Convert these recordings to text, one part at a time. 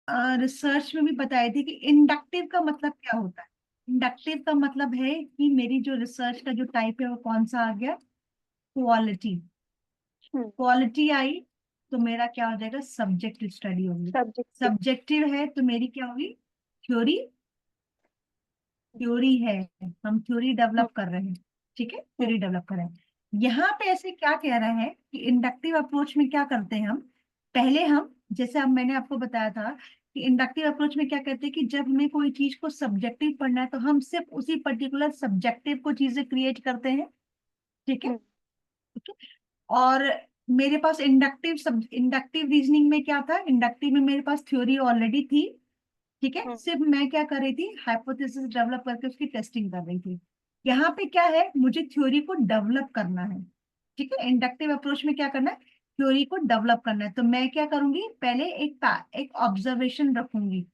Research में भी बताई थी कि इंडक्टिव का मतलब क्या होता है। इंडक्टिव का मतलब है कि मेरी जो रिसर्च का जो टाइप है वो कौन सा आ गया, क्वालिटी। हम्म। क्वालिटी आई तो मेरा क्या हो जाएगा, सब्जेक्टिव स्टडी होगी। सब्जेक्टिव। सब्जेक्टिव है तो मेरी क्या होगी, थ्योरी। थ्योरी है, हम थ्योरी हम्म। डेवलप कर रहे हैं। ठीक है, हम्म। थ्योरी डेवलप कर रहे हैं। यहाँ पे ऐसे क्या कह रहा है कि इंडक्टिव अप्रोच में क्या करते हैं हम, पहले हम, जैसे अब मैंने आपको बताया था कि इंडक्टिव अप्रोच में क्या कहते हैं कि जब हमें कोई चीज को सब्जेक्टिव पढ़ना है तो हम सिर्फ उसी पर्टिकुलर सब्जेक्टिव को चीजें क्रिएट करते हैं। ठीक है। हम्म। ठीक है। और मेरे पास इंडक्टिव सब इंडक्टिव रीजनिंग में क्या था, इंडक्टिव में मेरे पास थ्योरी ऑलरेडी थी। ठीक है, हम्म। सिर्फ मैं क्या कर रही थी, हाइपोथेसिस डेवलप करके उसकी टेस्टिंग कर रही थी। यहाँ पे क्या है, मुझे थ्योरी को डेवलप करना है। ठीक है, इंडक्टिव अप्रोच में क्या करना है, थ्योरी को डेवलप करना है। तो मैं क्या करूंगी, पहले एक ऑब्जर्वेशन रखूंगी।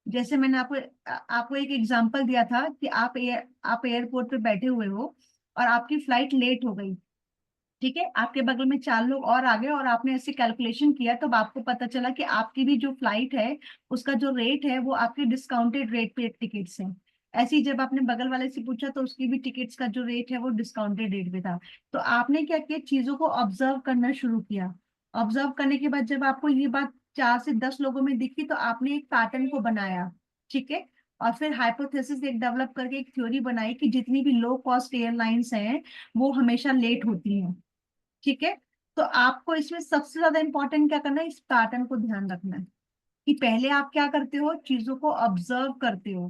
जैसे मैंने आपको एक एग्जांपल दिया था कि आप एयरपोर्ट पे बैठे हुए हो और आपकी फ्लाइट लेट हो गई। ठीक है, आपके बगल में चार लोग और आ गए और आपने ऐसे कैलकुलेशन किया तो आपको पता चला कि आपकी भी जो फ्लाइट है उसका जो रेट है वो आपके डिस्काउंटेड रेट पे टिकट्स हैं। ऐसे ही जब आपने बगल वाले से पूछा तो उसकी भी टिकट्स का जो रेट है वो डिस्काउंटेड रेट पे था। तो आपने क्या किया, चीजों को ऑब्जर्व करना शुरू किया। ऑब्जर्व करने के बाद जब आपको ये बात 4 से 10 लोगों में दिखी तो आपने एक पैटर्न को बनाया। ठीक है, और फिर हाइपोथेसिस एक डेवलप करके एक थ्योरी बनाई कि जितनी भी लो कॉस्ट एयरलाइंस हैं वो हमेशा लेट होती हैं। ठीक है, तो आपको इसमें सबसे ज्यादा इंपॉर्टेंट क्या करना है, इस पैटर्न को ध्यान रखना है कि पहले आप क्या करते हो, चीजों को ऑब्जर्व करते हो,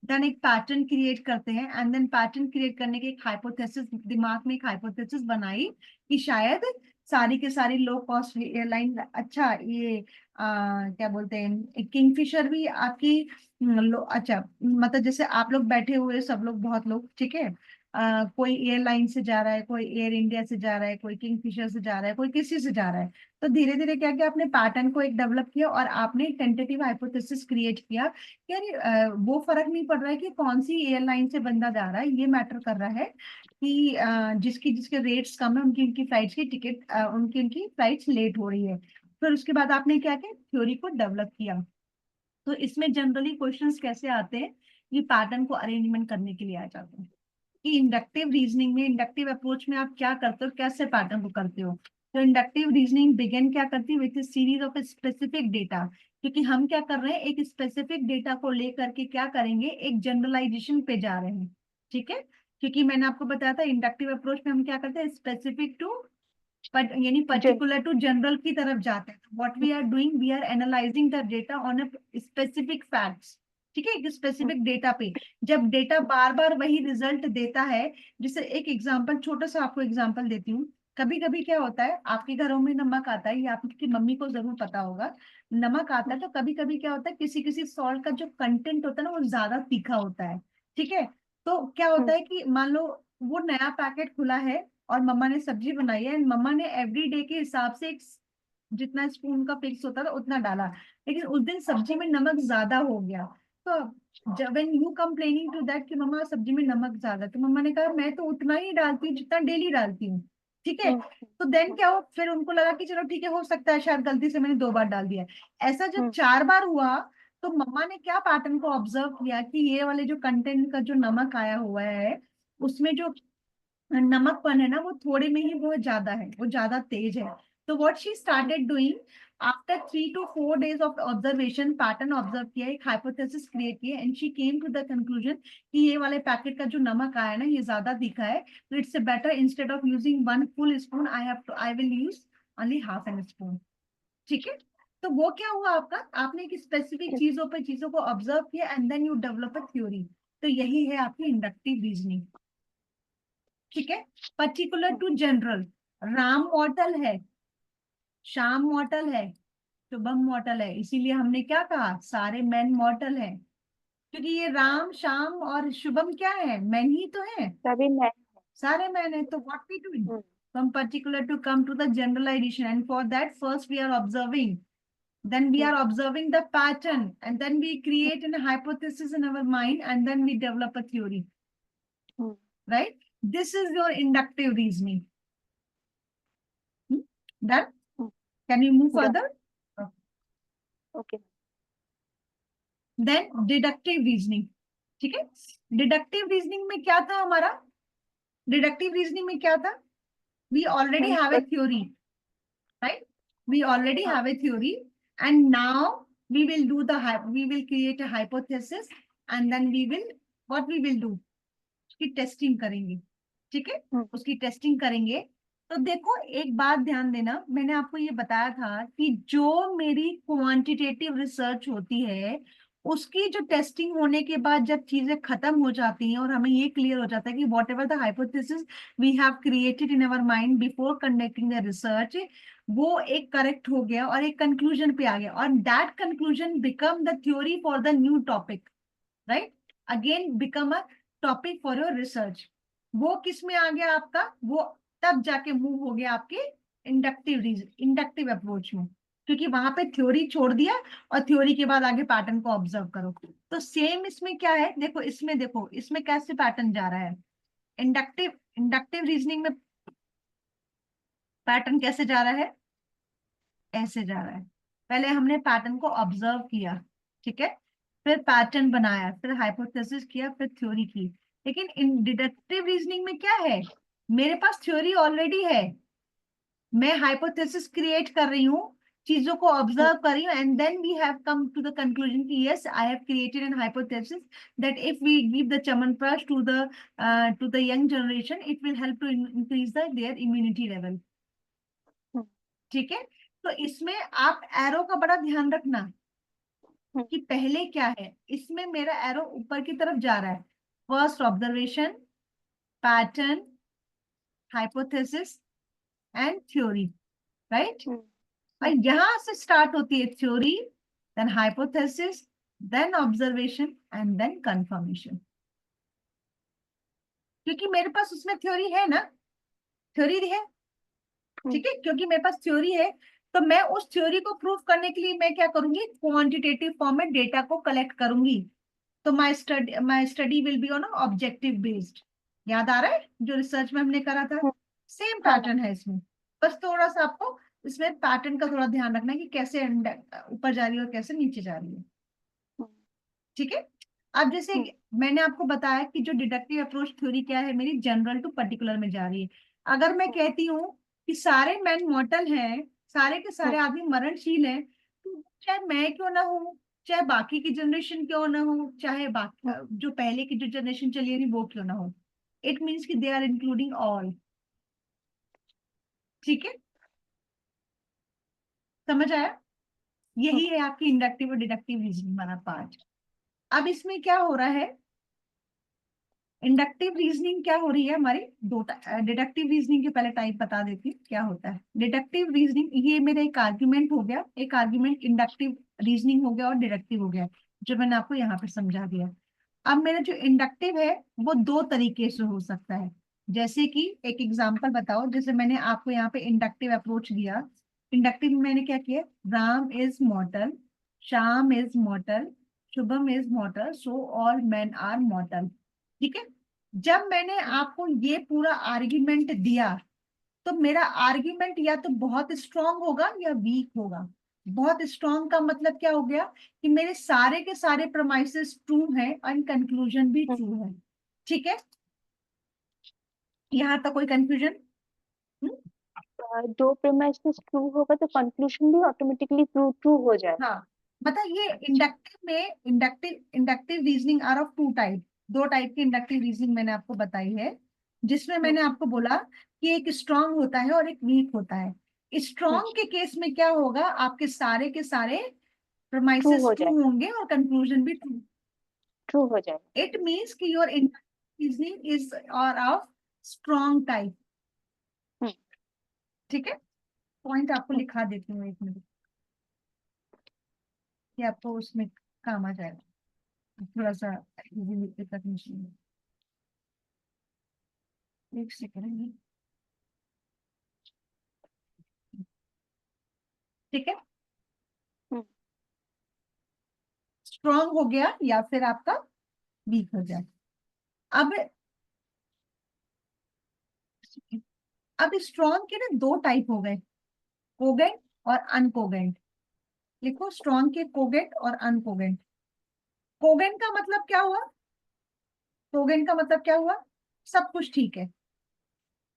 देन एक पैटर्न क्रिएट करते हैं, एंड देन पैटर्न क्रिएट करने के एक हाइपोथेसिस, दिमाग में एक हाइपोथेसिस बनाई कि शायद सारी के सारी लो कॉस्ट एयरलाइन, अच्छा ये क्या बोलते हैं, किंगफिशर भी आपकी अच्छा मतलब जैसे आप लोग बैठे हुए सब लोग, बहुत लोग, ठीक है, कोई एयरलाइन से जा रहा है, कोई एयर इंडिया से जा रहा है, कोई किंगफिशर से जा रहा है, कोई किसी से जा रहा है। तो धीरे धीरे क्या किया आपने, पैटर्न को एक डेवलप किया और आपने टेंटेटिव हाइपोथेसिस क्रिएट किया कि अरे वो फर्क नहीं पड़ रहा है कि कौन सी एयरलाइन से बंदा जा रहा है, ये मैटर कर रहा है कि जिसकी जिसके रेट्स कम है उनकी उनकी फ्लाइट्स की टिकट, उनकी उनकी फ्लाइट्स लेट हो रही है। फिर उसके बाद आपने क्या किया, थ्योरी को डेवलप किया। तो इसमें जनरली क्वेश्चंस कैसे आते हैं, ये पैटर्न को अरेंजमेंट करने के लिए आ जाते हैं कि इंडक्टिव रीजनिंग में, इंडक्टिव अप्रोच में आप क्या करते हो, कैसे पैटर्न को करते हो। तो इंडक्टिव रीजनिंग बिगिन क्या करती है, with series of specific data. क्योंकि हम क्या कर रहे हैं, एक स्पेसिफिक डेटा को लेकर के क्या करेंगे, एक जनरलाइजेशन पे जा रहे हैं। ठीक है, क्योंकि मैंने आपको बताया था इंडक्टिव अप्रोच में हम क्या करते हैं, स्पेसिफिक टू यानी जन। पर्टिकुलर टू जनरल की तरफ जाते हैं। What we are doing, we are analysing the data on a specific facts. ठीक है, एक स्पेसिफिक डेटा पे जब डेटा बार बार वही रिजल्ट देता है, जैसे एक एग्जांपल, छोटा सा आपको एग्जांपल देती हूँ। कभी कभी क्या होता है, आपके घरों में नमक आता है, ये आपकी मम्मी को जरूर पता होगा, नमक आता है तो कभी कभी क्या होता है, किसी किसी सॉल्ट का जो कंटेंट होता है ना वो ज्यादा तीखा होता है। ठीक है, तो क्या होता है कि मान लो वो नया पैकेट खुला है और मम्मा ने सब्जी बनाई है, एंड मम्मा ने एवरी डे के हिसाब से एक जितना स्पून का फिक्स होता था उतना डाला, लेकिन उस दिन सब्जी में नमक ज्यादा हो गया। तो जब when you complaining to that कि मम्मा सब्जी में नमक ज्यादा, तो मम्मा ने कहा मैं तो उतना ही डालती हूँ जितना डेली डालती हूँ। ठीक है, तो देन क्या हो, फिर उनको लगा कि चलो ठीक है, हो सकता है शायद गलती से मैंने 2 बार डाल दिया है। ऐसा जब 4 बार हुआ तो मम्मा ने क्या पैटर्न को ऑब्जर्व किया कि ये वाले जो कंटेंट का जो नमक आया हुआ है उसमें जो नमकपन है ना वो थोड़े में ही बहुत ज्यादा है, वो ज्यादा तेज है। तो what she started doing, after 3 to 4 days of observation, pattern observe किया, एक हाइपोथेसिस क्रिएट किया, and she came to the conclusion कि ये वाले पैकेट का जो नमक आया ना ये ज्यादा दिखा है, तो it's better instead of using 1 full spoon I will use only half an spoon. ठीक है, तो वो क्या हुआ आपका, आपने एक स्पेसिफिक चीजों पे चीजों को ऑब्जर्व किया and then you develop a theory. तो यही है आपकी इंडक्टिव रीजनिंग। ठीक है, particular to general, Ram mortal है, श्याम मॉर्टल है, शुभम मॉर्टल है, इसीलिए हमने क्या कहा, सारे मैन मॉर्टल हैं। क्योंकि ये राम श्याम और शुभम क्या है, मैन ही तो है, सभी मैं। सारे मैन है। तो what we doing, from particular to come to the generalization, and for that first we are observing, then we are observing the pattern, and then we create a hypothesis in our mind, and then we develop a theory. Right, this is your inductive reasoning. Done. Can you move further? Okay. Then deductive reasoning, ठीक है। Deductive reasoning में क्या था हमारा, deductive reasoning में क्या था, we already have a theory, right? We already हाँ। have a theory, and now we will do the we will create a hypothesis, and then we will, what we will do, उसकी testing करेंगे, ठीक है। उसकी testing करेंगे। तो देखो एक बात ध्यान देना, मैंने आपको ये बताया था कि जो मेरी क्वांटिटेटिव रिसर्च होती है उसकी जो टेस्टिंग होने के बाद जब चीजें खत्म हो जाती हैं और हमें ये क्लियर हो जाता है कि whatever the hypothesis we have created in our mind before conducting the research, वो एक करेक्ट हो गया और एक कंक्लूजन पे आ गया, और that conclusion become the theory for the new topic, right, again become a topic for your research. वो किस में आ गया आपका, वो तब जाके मूव हो गया आपके इंडक्टिव अप्रोच में, क्योंकि वहां पे थ्योरी छोड़ दिया और थ्योरी के बाद आगे पैटर्न को ऑब्जर्व करो। तो सेम इसमें क्या है, देखो इसमें, देखो इसमें कैसे पैटर्न जा रहा है, इंडक्टिव इंडक्टिव रीजनिंग में पैटर्न कैसे जा रहा है, ऐसे जा रहा है। पहले हमने पैटर्न को ऑब्जर्व किया, ठीक है, फिर पैटर्न बनाया, फिर हाइपोथेसिस किया, फिर थ्योरी की। लेकिन इन डिडक्टिव रीजनिंग में क्या है, मेरे पास थ्योरी ऑलरेडी है, मैं हाइपोथेसिस क्रिएट कर रही हूँ, चीजों को ऑब्जर्व कर रही हूँ, and then we have come to the conclusion कि yes I have created an hypothesis that if we give the chyawanprash to the young generation it will help to increase their immunity level, ठीक है। तो इसमें आप arrow का बड़ा ध्यान रखना कि पहले क्या है, इसमें मेरा एरो ऊपर की तरफ जा रहा है, first observation, pattern, hypothesis and theory, right. और यहां से स्टार्ट होती है theory, then hypothesis, then observation and then confirmation, क्योंकि मेरे पास उसमें थ्योरी है ना, थ्योरी है, ठीक है, क्योंकि मेरे पास थ्योरी है, तो मैं उस थ्योरी को प्रूव करने के लिए मैं क्या करूंगी, क्वांटिटेटिव फॉर्म में डेटा को कलेक्ट करूंगी। तो my study will be on objective based, याद आ रहा है जो रिसर्च में हमने करा था, सेम पैटर्न है इसमें, बस थोड़ा सा आपको इसमें पैटर्न का थोड़ा ध्यान रखना है कि कैसे ऊपर जा रही है और कैसे नीचे जा रही है, ठीक है। अब जैसे मैंने आपको बताया कि जो डिडक्टिव अप्रोच थ्योरी क्या है, मेरी जनरल टू पर्टिकुलर में जा रही है। अगर मैं कहती हूँ कि सारे मैन मॉर्टल हैं, सारे के सारे आदमी मरणशील हैं, तो चाहे मैं क्यों ना हूँ, चाहे बाकी की जनरेशन क्यों ना हो, चाहे बाकी जो पहले की जो जनरेशन चली रही वो क्यों ना हो, इट मीन्स कि दे आर इंक्लूडिंग ऑल, ठीक है, समझ आया। यही है आपकी इंडक्टिव और डिडक्टिव रीजनिंग वाला पार्ट। अब इसमें क्या हो रहा है, इंडक्टिव रीजनिंग क्या हो रही है हमारी, दो डिडक्टिव रीजनिंग के पहले टाइप बता देती हूँ क्या होता है। डिडक्टिव रीजनिंग ये मेरा एक आर्ग्यूमेंट हो गया, एक आर्ग्यूमेंट इंडक्टिव रीजनिंग हो गया और डिडक्टिव हो गया, जो मैंने आपको यहाँ पे समझा दिया। अब मेरा जो इंडक्टिव है वो दो तरीके से हो सकता है, जैसे कि एक एग्जाम्पल बताओ, जैसे मैंने आपको यहाँ पे इंडक्टिव अप्रोच दिया, इंडक्टिव में मैंने क्या किया, Ram is mortal, Shyam is mortal, Shubham is mortal, so all man are mortal, ठीक है। जब मैंने आपको ये पूरा आर्ग्यूमेंट दिया, तो मेरा आर्ग्यूमेंट या तो बहुत स्ट्रांग होगा या वीक होगा। बहुत स्ट्रांग का मतलब क्या हो गया कि मेरे सारे के सारे प्रोमाइसेस ट्रू हैं एंड कंक्लूजन भी ट्रू है, ठीक है। यहाँ तक कोई कंफ्यूजन? दो प्रीमाइसेस ट्रू होगा तो कंक्लूजन भी ऑटोमेटिकली ट्रू ट्रू हो जाए। हाँ, मतलब ये अच्छा। इंडक्टिव में inductive reasoning are of two type, दो टाइप की इंडक्टिव रीजनिंग मैंने आपको बताई है, जिसमें मैंने आपको बोला कि एक स्ट्रांग होता है और एक वीक होता है। स्ट्रांग के केस में क्या होगा, आपके सारे के सारे ट्रू प्रमाइसेस हो ट्रू जाए, होंगे और कंक्लूजन भी ट्रू। ट्रू हो जाए। इट मीन्स कि योर रीजनिंग इज और ऑफ स्ट्रांग टाइप, ठीक है। पॉइंट आपको लिखा देती हूँ एक मिनट, कि आपको उसमें काम आ जाएगा, थोड़ा सा इजी लिखते तक मशीन, एक सेकंड, ठीक है। स्ट्रांग हो गया या फिर आपका वीक हो जाए। अब अब स्ट्रांग के ना दो टाइप हो गए, कोगेंट और अनकोगेंट, लिखो स्ट्रॉन्ग के कोगेंट और अनकोगेंट। कोगेंट का मतलब क्या हुआ? कोगेंट का मतलब क्या हुआ? सब कुछ ठीक है,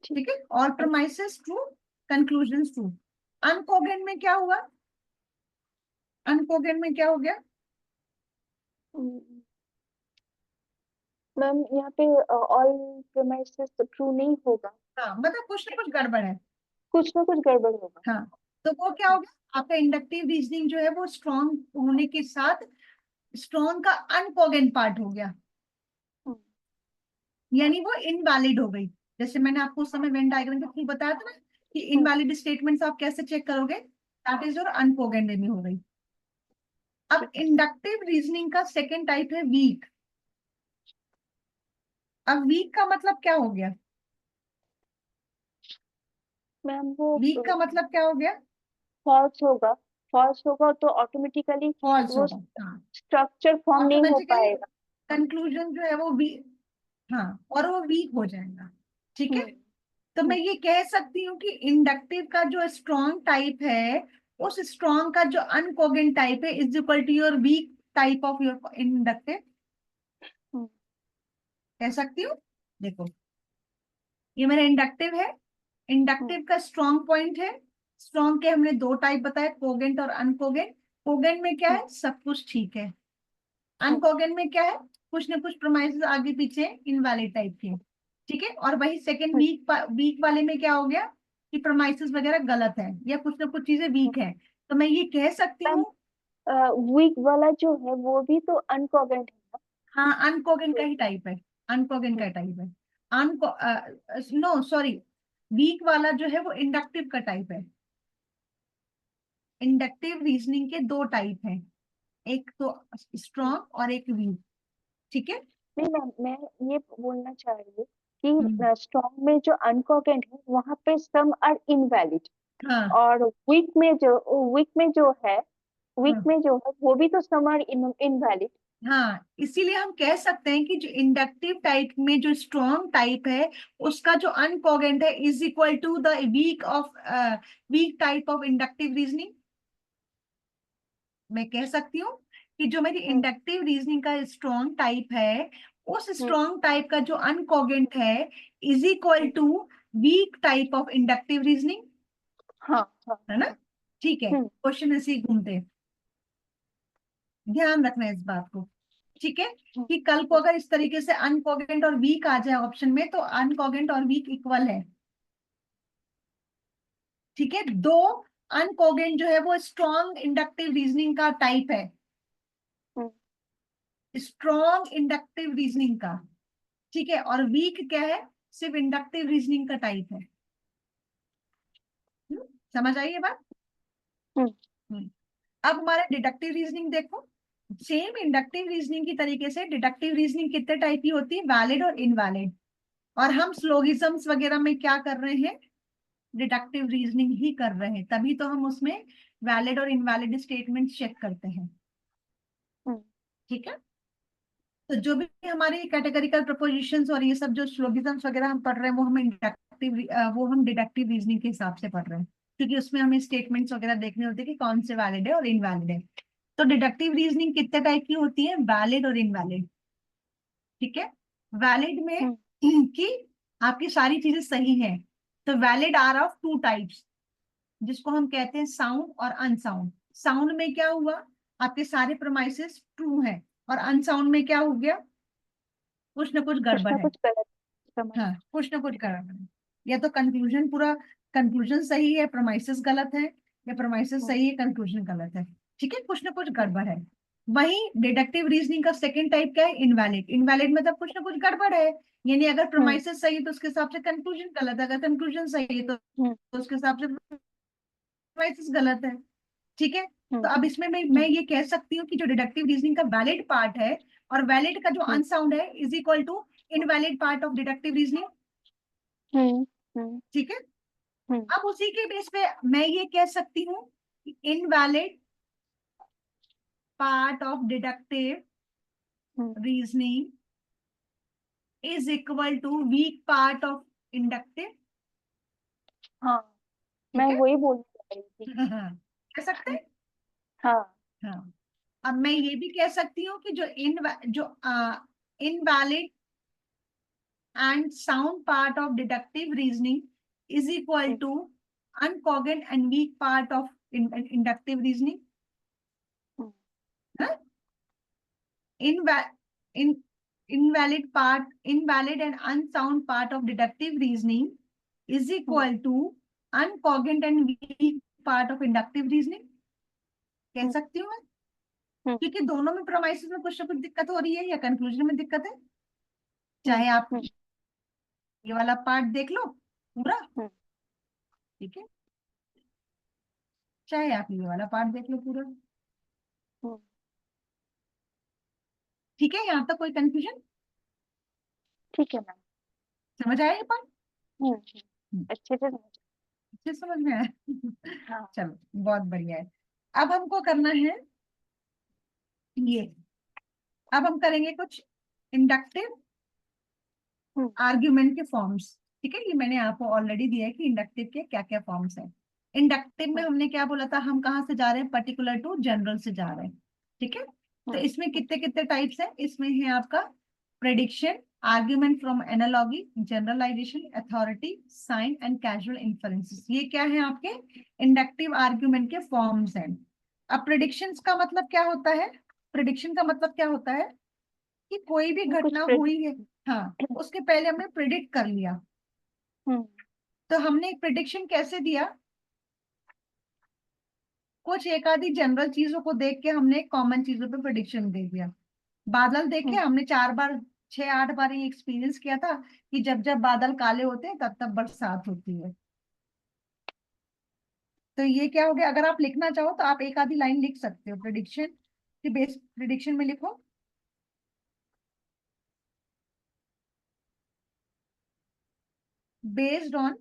ठीक। ठीक है, all premises true, conclusion true. Uncogent में क्या हुआ? अनकोगेंट में क्या हो गया? मैम यहाँ पे ऑल प्रेमाइसेस ट्रू नहीं होगा, हाँ, मतलब कुछ ना कुछ गड़बड़ है। कुछ ना कुछ गड़बड़ होगा। हाँ, तो वो क्या हो गया? आपका इंडक्टिव रीजनिंग जो है वो स्ट्रॉन्ग होने के साथ स्ट्रॉन्ग का अनकोगेंट पार्ट हो गया, हम्म, यानी वो इनवैलिड हो गई। जैसे मैंने आपको उस समय वेन डायग्राम के थ्रू बताया था ना कि हम्म, इनवैलिड स्टेटमेंट्स आप कैसे चेक करोगे, दैट इज योर अनकोगेंट में हो गई। अब ठीक है इंडक्टिव रीजनिंग का सेकेंड टाइप है वीक। अब वीक का मतलब क्या हो गया? मैम। वो वीक का मतलब क्या हो गया? फॉल्स होगा, फॉल्स होगा तो ऑटोमेटिकली फॉल्स वो होगा, हाँ, स्ट्रक्चर फॉर्म नहीं हो ऑटोमेटिकली पाएगा। कंक्लूजन जो है वो वीक, हाँ, और वो वीक हो जाएगा, ठीक है। हम्म, तो मैं हम्म, ये कह सकती हूँ कि इंडक्टिव का जो स्ट्रॉन्ग टाइप है, उस स्ट्रॉन्ग का जो अनकोगेंट टाइप है is equal to your weak type of your inductive. हम्म, कह सकती हूँ, देखो ये मेरा इंडक्टिव है, हम्म, इंडक्टिव का स्ट्रॉन्ग पॉइंट है। स्ट्रॉन्ग के हमने दो टाइप बताए, कोगेंट और अनकोगेंट। कोगेंट में क्या हम्म, है? सब कुछ ठीक है। हम्म, अनकोगेंट में क्या है? कुछ ना कुछ प्रोमाइसेस आगे पीछे इनवैलिड टाइप के, ठीक है। और वही सेकंड हम्म, वीक वाले में क्या हो गया कि प्रोमाइसेस वगैरह गलत है या कुछ ना कुछ चीजें हम्म। वीक है। तो मैं ये कह सकती मैम हूँ, वीक वाला जो है वो भी तो अनकॉवेंट है ना? हाँ, अनकोगेंट का तो ही टाइप है, अनकोगेंट का हम्म, टाइप है। अनको नो सॉरी, वीक वाला जो है वो इंडक्टिव का टाइप है। इंडक्टिव रीजनिंग के दो टाइप हैं, एक तो हम्म। स्ट्रॉन्ग और एक वीक, ठीक है। नहीं मैम, मैं ये बोलना चाह रही हूँ हम्म, कि स्ट्रॉन्ग में जो अनकॉवेंट है वहां पे सम आर इनवैलिड, हाँ, और वीक में जो है, वीक हाँ, में जो है वो भी तो सम आर इनवैलिड। हाँ, इसीलिए हम कह सकते हैं कि जो इंडक्टिव टाइप में जो स्ट्रॉन्ग टाइप है उसका जो अनकोगेंट है is equal to the weak type of inductive reasoning. मैं कह सकती हूँ कि जो मेरी हम्म, इंडक्टिव रीजनिंग का स्ट्रॉन्ग टाइप है, उस हम्म, स्ट्रॉन्ग टाइप का जो अनकोगेंट है is equal hmm, to weak type of inductive reasoning, हाँ हाँ है ना? हाँ। ठीक है, हम्म, क्वेश्चन ऐसे ही घूमते हैं, ध्यान रखना है इस बात को, ठीक है। हम्म, कि कल को हम्म, अगर इस तरीके से अनकोगेंट और वीक आ जाए ऑप्शन में तो अनकोगेंट और वीक इक्वल है, ठीक है। दो अनकोगेंट जो है वो स्ट्रॉन्ग इंडक्टिव रीजनिंग का टाइप है, हम्म, स्ट्रॉन्ग इंडक्टिव रीजनिंग का, ठीक है। और वीक क्या है? सिर्फ इंडक्टिव रीजनिंग का टाइप है। समझ आई ये बात? हम्म, हम्म। अब हमारा डिडक्टिव रीजनिंग देखो, सेम इंडक्टिव रीजनिंग की तरीके से डिडक्टिव रीजनिंग कितने टाइप की होती है? वैलिड और इनवैलिड। और हम स्लोगिज्म्स वगैरह में क्या कर रहे हैं? डिडक्टिव रीजनिंग ही कर रहे हैं, तभी तो हम उसमें वैलिड और इनवैलिड स्टेटमेंट चेक करते हैं, हम्म, ठीक है। तो जो भी हमारे कैटेगरिकल प्रपोजिशंस और ये सब जो स्लोगिज्म्स वगैरह हम पढ़ रहे हैं वो हम डिडक्टिव रीजनिंग के हिसाब से पढ़ रहे हैं, क्योंकि उसमें हमें स्टेटमेंट्स वगैरह देखने होते हैं कि कौन से वैलिड है और इनवैलिड है। तो डिडक्टिव रीजनिंग कितने टाइप की होती है? वैलिड और इनवैलिड, ठीक है। वैलिड में हम्म, कि आपकी सारी चीजें सही हैं, तो valid are of two types, जिसको हम कहते हैं साउंड और अनसाउंड। साउंड में क्या हुआ? आपके सारे प्रोमाइसेस ट्रू हैं, और अनसाउंड में क्या हो गया? कुछ ना कुछ कुछ गड़बड़ ना है, कुछ गलत समझ। हाँ, कुछ ना कुछ गड़बड़ है। या तो कंक्लूजन पूरा, कंक्लूजन सही है, प्रोमाइसेस गलत है, या प्रोमाइसेस हम्म, सही है, कंक्लूजन गलत है, ठीक है, कुछ ना कुछ हम्म, गड़बड़ है। वही डिडक्टिव रीजनिंग का सेकंड टाइप क्या है? इनवैलिड। इनवैलिड मतलब कुछ ना कुछ गड़बड़ है, यानी अगर हम्म, प्रोमाइसेस सही है तो उसके हिसाब से कंक्लूजन गलत है, अगर कंक्लूजन सही है हम्म, तो उसके हिसाब से प्रोमाइसेस गलत है, ठीक है। तो हम्म, अब इसमें मैं हम्म, ये कह सकती हूँ कि जो डिडक्टिव रीजनिंग का वैलिड पार्ट है और वैलिड का जो हम्म, अनसाउंड है is equal to invalid part of deductive reasoning, हम्म, हम्म, ठीक है। हम्म, अब उसी के बेस पे मैं ये कह सकती हूँ invalid part of deductive hmm, reasoning is equal to weak part of inductive, हाँ मैं ठीक है। वही बोलने जा रही थी। कह सकते हैं, हाँ। हाँ, अब मैं ये भी कह सकती हूँ कि जो invalid and sound part of deductive reasoning is equal hmm, to uncogent and weak part of inductive reasoning. Hmm, Huh? Inva- in, invalid and unsound part of deductive reasoning is hmm, equal to uncogent and weak part of inductive reasoning. कह हम्म, सकती हूँ मैं, हम्म, क्योंकि दोनों में promises में कुछ ना कुछ दिक्कत हो रही है या कंक्लूजन में दिक्कत है। हम्म, चाहे आप हम्म, ये वाला पार्ट देख लो पूरा, हम्म, ठीक है, चाहे आप ये वाला पार्ट देख लो पूरा, हम्म, ठीक है। यहाँ तक कोई कंफ्यूजन? ठीक है मैम। समझ आया ये पार्ट? अच्छे से समझ। अच्छे समझ में आया? हाँ। चलो, बहुत बढ़िया है। अब हमको करना है ये, अब हम करेंगे कुछ इंडक्टिव हम्म, आर्ग्यूमेंट के फॉर्म्स। ठीक है, ये मैंने आपको ऑलरेडी दिया है कि इंडक्टिव के क्या क्या फॉर्म्स हैं। इंडक्टिव में हम्म, हमने क्या बोला था, हम कहाँ से जा रहे हैं, पर्टिकुलर टू जनरल से जा रहे हैं। ठीक है, तो हम्म, इसमें कितने कितने टाइप्स हैं, इसमें है आपका prediction, argument from analogy, generalisation, authority, sign and casual inferences. ये क्या है आपके इंडक्टिव आर्ग्यूमेंट के फॉर्म्स हैं। अब प्रेडिक्शंस का मतलब क्या होता है, प्रेडिक्शन का मतलब क्या होता है कि कोई भी कुछ घटना हुई है, हाँ, उसके पहले हमने प्रिडिक्ट कर लिया। हम्म, तो हमने एक प्रिडिक्शन कैसे दिया, कुछ एक आधी जनरल चीजों को देख के हमने कॉमन चीजों पे प्रिडिक्शन दे दिया। बादल देखे हम्म, हमने 4 बार 6 8 बार ये एक्सपीरियंस किया था कि जब जब बादल काले होते हैं तब तब बरसात होती है। तो ये क्या हो गया, अगर आप लिखना चाहो तो आप एक आधी लाइन लिख सकते हो प्रिडिक्शन की बेस, प्रिडिक्शन में लिखो, based on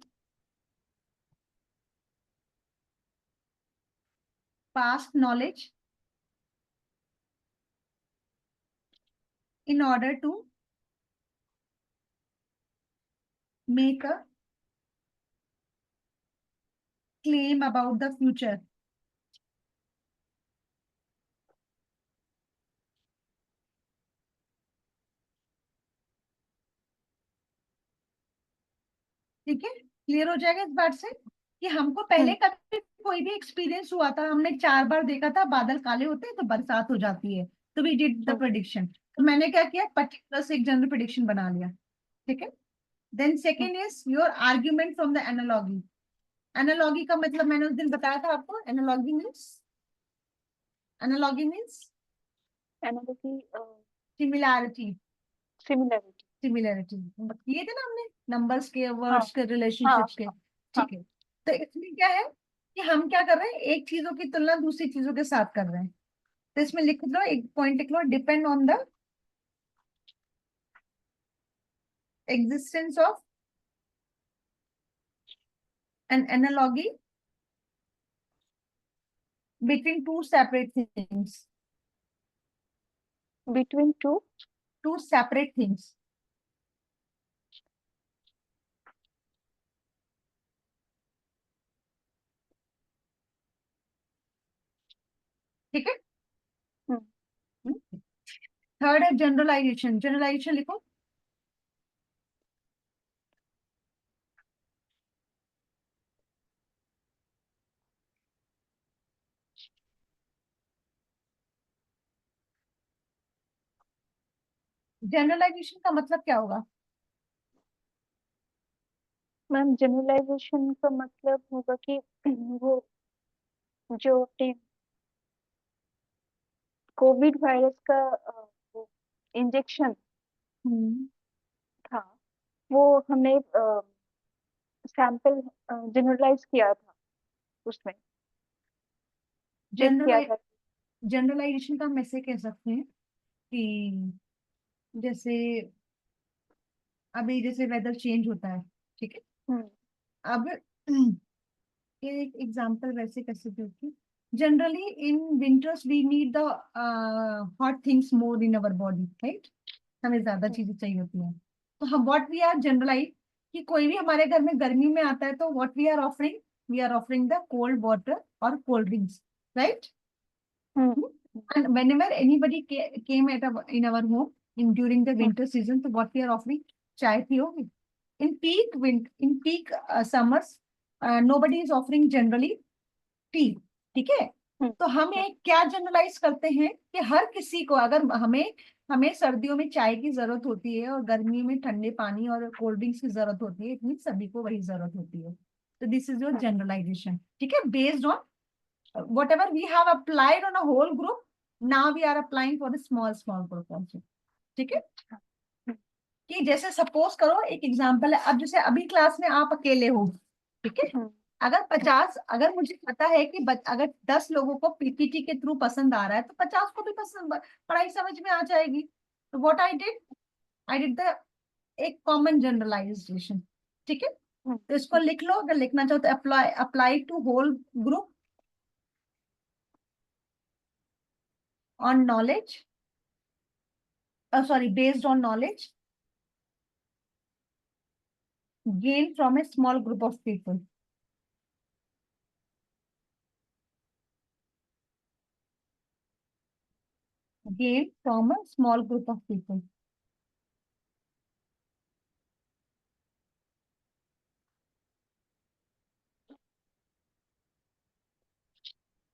past knowledge in order to make a claim about the future। ठीक है, क्लियर हो जाएगा इस बात से कि हमको पहले हम्म, कभी कोई भी एक्सपीरियंस हुआ था, हमने 4 बार देखा था बादल काले होते हैं तो बरसात हो जाती है, तो we did the hmm, prediction. तो मैंने क्या किया, पर्टिकुलर से एक जनरल प्रेडिक्शन बना लिया। ठीक है, then hmm, second is your argument from the analogy. Analogy का मतलब मैंने उस दिन बताया था आपको, analogy means, analogy means analogy, similarity, similarity. Similarity ये थे ना हमने, नंबर्स के, हाँ, वर्ड्स के, हाँ, रिलेशनशिप्स के। हाँ, हाँ, ठीक है, तो इसमें क्या है कि हम क्या कर रहे हैं, एक चीजों की तुलना दूसरी चीजों के साथ कर रहे हैं। तो इसमें लिख लो, एक पॉइंट लिख लो, depend on the existence of an analogy between two separate things, between two. Two separate things. ठीक है, हम्म, थर्ड है जनरलाइजेशन। जनरलाइजेशन लिखो, जनरलाइजेशन का मतलब क्या होगा, मैम जनरलाइजेशन का मतलब होगा कि वो जो अपने कोविड वायरस का वो इंजेक्शन हम्म, था, वो हमने सैंपल जनरलाइज किया था, उसमें चेक किया जनरलाइ था। जनरलाइजेशन का हम ऐसे कह सकते हैं कि जैसे अभी जैसे वेदर चेंज होता है, ठीक है, हम्म, अब ये एक एग्जांपल वैसे कैसे देती, generally in winters we need the hot things more in our body, right, हमें ज्यादा हम्म, चीजें चाहिए होती हैं। तो हम व्हाट वी आर जनरलाइज, कि कोई भी हमारे घर में गर्मी में आता है तो what we are offering, we are offering the cold water और cold drinks, right. Hmm And whenever anybody came in our home in during the hmm winter season, so what we are offering, chai piyoge. In peak summers, nobody is offering generally tea. ठीक है? हम्म तो हम हम्म ये क्या generalise करते हैं कि हर किसी को, अगर हमें हमें सर्दियों में चाय की जरूरत होती है और गर्मियों में ठंडे पानी और कोल्ड ड्रिंक्स की जरूरत होती है, इतनी सभी को वही जरूरत होती है. तो this is your hmm generalisation. ठीक है? Based on whatever we have applied on a whole group, now we are applying for the small group also. ठीक है? अच्छा, हम्म कि जैसे सपोज करो, एक एग्जांपल है, अब जैसे अभी क्लास में आप अकेले हो. ठीक है? हम्म अगर 50, अगर मुझे पता है कि अगर 10 लोगों को पीपीटी के थ्रू पसंद आ रहा है, तो 50 को भी पसंद, पढ़ाई समझ में आ जाएगी. तो व्हाट आई डिड द एक कॉमन जनरलाइजेशन. ठीक है? हम्म तो इसको लिख लो, अगर लिखना चाहो तो apply apply to whole group on knowledge, sorry, based on knowledge gained from a small group of people. Gained from a small group of people.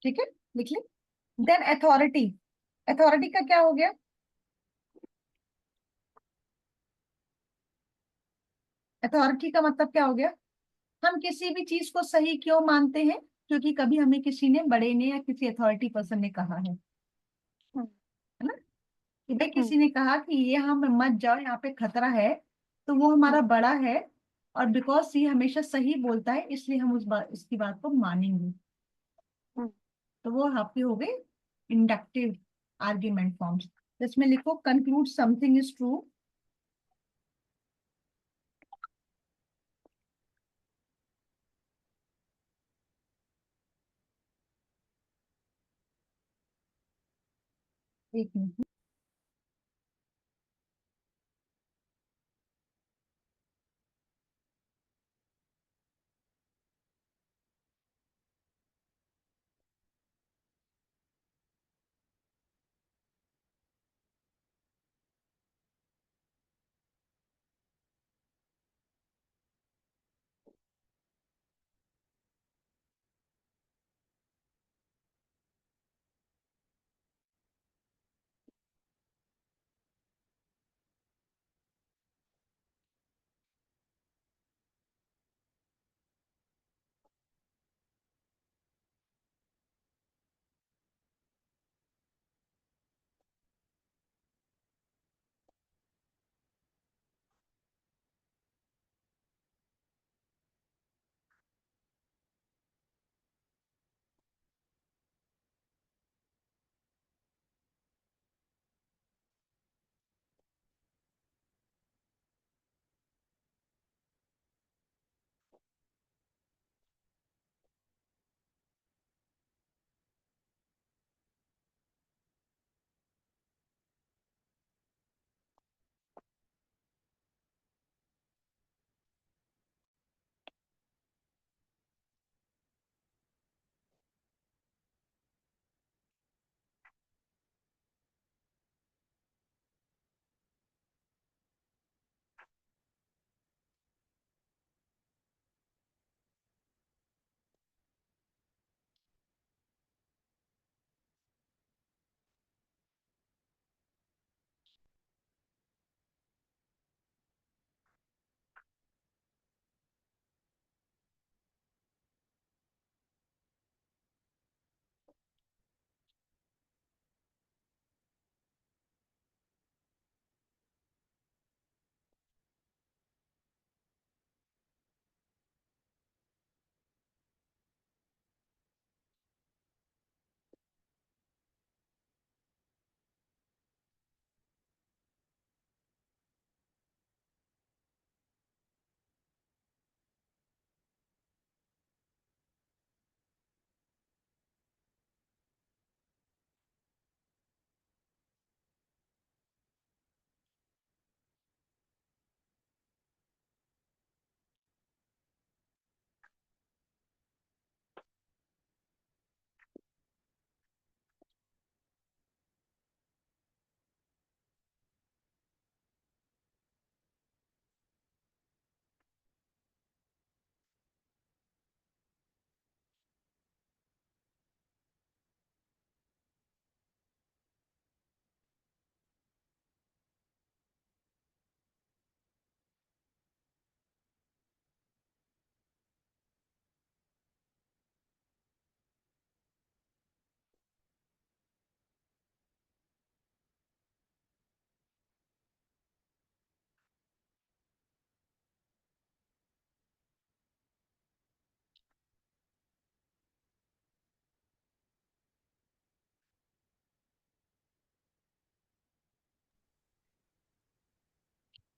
ठीक है? लिख ले. Then authority. अथॉरिटी का क्या हो गया? अथॉरिटी का मतलब क्या हो गया? हम किसी भी चीज को सही क्यों मानते हैं? क्योंकि कभी हमें किसी ने, बड़े ने या किसी अथॉरिटी पर्सन ने कहा हम्म है ना, कि भाई हम्म किसी ने कहा कि ये हम मत जाओ, यहाँ पे खतरा है. तो वो हमारा हम्म बड़ा है, और बिकॉज ये हमेशा सही बोलता है, इसलिए हम उसकी बात को मानेंगे. हम्म तो वो आपकी हो गई इंडक्टिव आर्ग्यूमेंट फॉर्म्स. इसमें लिखो कंक्लूड समथिंग इज ट्रू. एक मिनट.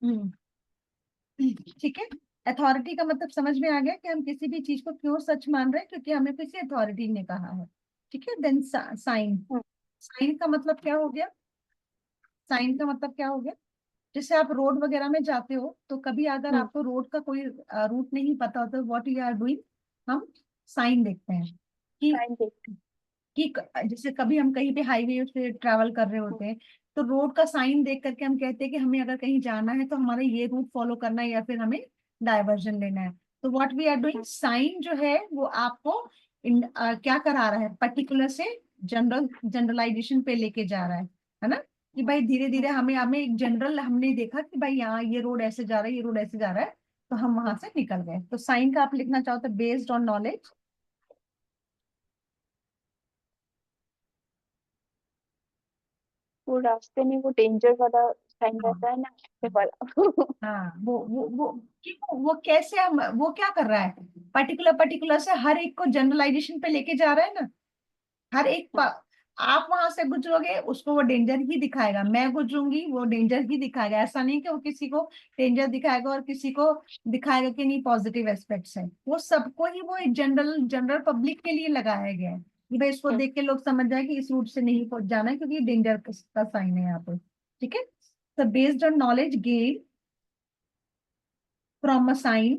हम्म, ठीक है। अथॉरिटी का मतलब समझ में आ गया कि हम किसी भी चीज को क्यों सच मान रहे हैं, क्योंकि हमें किसी अथॉरिटी ने कहा है। ठीक है। Then sign. हम्म, साइन का मतलब क्या हो गया? साइन का मतलब क्या हो गया? जैसे आप रोड वगैरह में जाते हो, तो कभी अगर हम्म, आपको रोड का कोई रूट नहीं पता होता, व्हाट यू आर डूइंग, हम साइन देखते हैं कि साइन देखते जैसे कभी हम कहीं पे हाईवे से ट्रैवल कर रहे हैं। होते हैं, तो रोड का साइन देख करके हम कहते हैं कि हमें अगर कहीं जाना है तो हमारा ये रूट फॉलो करना है या फिर हमें डाइवर्जन लेना है। तो what we are doing, sign जो है वो आपको क्या करा रहा है, पर्टिकुलर से जनरलाइजेशन पे लेके जा रहा है ना? कि भाई धीरे धीरे हमें हमें एक जनरल, हमने देखा कि भाई यहाँ ये रोड ऐसे जा रहा है, ये रोड ऐसे जा रहा है, तो हम वहां से निकल गए। तो साइन का आप लिखना चाहो तो बेस्ड ऑन नॉलेज। वो रास्ते में वो डेंजर वाला साइन रहता है ना, ये वाला। हाँ, वो वो कैसे हम, वो क्या कर रहा है, पर्टिकुलर पर्टिकुलर से हर एक को जनरलाइजेशन पे लेके जा रहा है ना। हर एक आप वहां से गुजरोगे उसको वो डेंजर ही दिखाएगा, मैं गुजरूंगी वो डेंजर ही दिखाएगा। ऐसा नहीं कि वो किसी को डेंजर दिखाएगा और किसी को दिखाएगा कि नहीं पॉजिटिव एस्पेक्ट्स है। वो सबको ही वो एक जनरल जनरल पब्लिक के लिए लगाया गया है कि भाई इसको देख के लोग समझ जाए कि इस रूट से नहीं जाना है, क्योंकि डेंजर का साइन है यहाँ पे। ठीक है। तो based on knowledge gain from a sign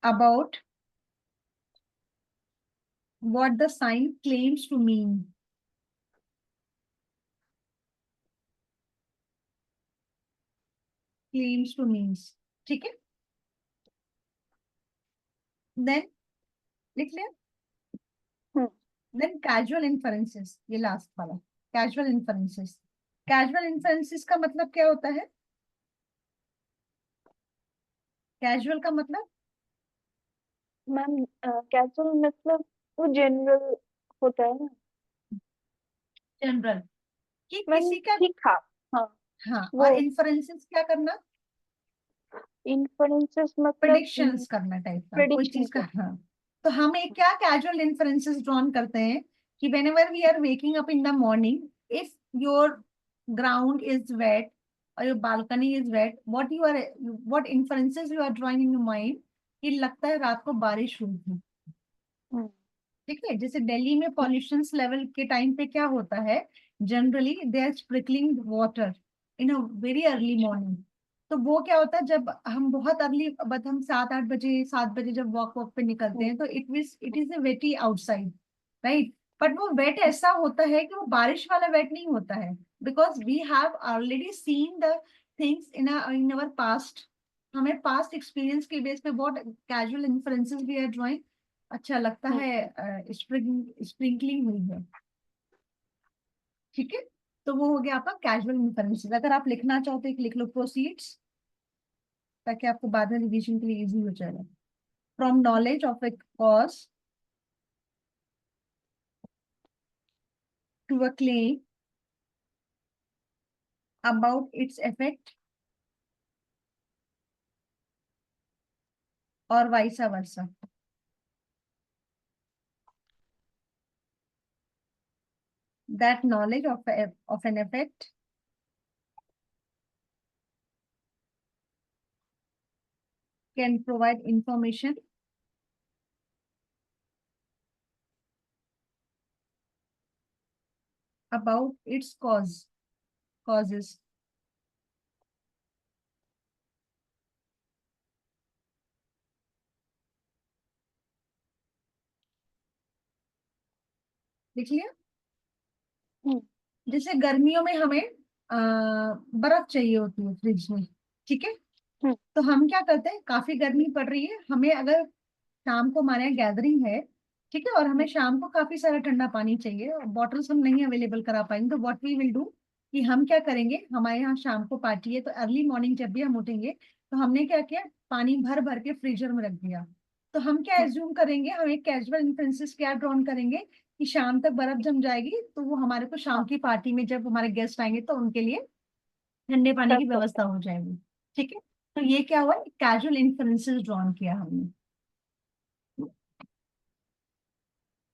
about what the sign claims to mean. Claims to means. ठीक है। Then लिख लिया। हम्म, Then casual inferences, ये लास्ट वाला, casual inferences। Casual inferences का मतलब क्या होता है? Casual का मतलब मैम कैजुअल मतलब वो जनरल होता है ना जनरल, कि मैम, किसी का। ठीक ठाक। हाँ, हाँ, वो और इन्फरेंसेस क्या करना? इन्फ्लुएंसेस मतलब प्रिडिक्शंस करना टाइप का, कोई प्रिडिक्शन चीज का। कर। हाँ, तो हम एक क्या कैजुअल इन्फरेंसेस ड्रॉन करते हैं कि whenever we are waking up in the morning, if your ground is wet और your balcony is wet, what inferences you are drawing in your mind, कि लगता है रात को बारिश हुई थी। हम्म, ठीक है। जैसे दिल्ली में पॉल्यूशन लेवल के टाइम पे क्या होता है, generally they are sprinkling water in a very early morning. तो वो क्या होता है, जब हम बहुत अर्ली, बट हम 7-8 बजे, 7 बजे जब वॉक वॉक पे निकलते हम्म, हैं, तो it is a weighty outside, right? But वो वेट ऐसा होता है कि वो बारिश वाला वेट नहीं होता है, because we have already seen the things in our past. हमें पास्ट एक्सपीरियंस के बेस पे बहुत कैजुअल इन्फ्लुएंसेस भी है ड्राइंग। अच्छा लगता हम्म, है स्प्रिंकलिंग हुई है। ठीक है। तो वो हो गया आपका कैजुअल इन्फरेंसेस। अगर आप लिखना चाहो तो एक लिख लो प्रोसीड्स, ताकि आपको बाद में रिवीजन के लिए इजी हो जाएगा। From knowledge of a cause to a claim about its effect और vice versa. That knowledge of an effect can provide information about its causes. लिख लिया। हम्म, जैसे गर्मियों में हमें बर्फ चाहिए होती है फ्रिज में। ठीक है। हम्म, तो हम क्या करते हैं, काफी गर्मी पड़ रही है, हमें अगर शाम को हमारे यहाँ गैदरिंग है, ठीक है, और हमें हम्म, शाम को काफी सारा ठंडा पानी चाहिए और बॉटल्स हम नहीं अवेलेबल करा पाएंगे, तो व्हाट वी विल डू, कि हम क्या करेंगे, हमारे यहाँ शाम को पार्टी है, तो अर्ली मॉर्निंग जब भी हम उठेंगे, तो हमने क्या किया, पानी भर भर के फ्रीजर में रख दिया। तो हम क्या हम्म, एज्यूम करेंगे, हम एक कैजुअल इन्फ्लुएंसेस क्या ड्रॉन करेंगे, कि शाम तक बर्फ जम जाएगी, तो वो हमारे को शाम हाँ, की पार्टी में जब हमारे गेस्ट आएंगे तो उनके लिए ठंडे पानी सर्व की कर व्यवस्था सकते हो जाएगी। ठीक है। तो ये क्या हुआ, कैजुअल इन्फ्लुएंसेस ड्रॉन किया हमने।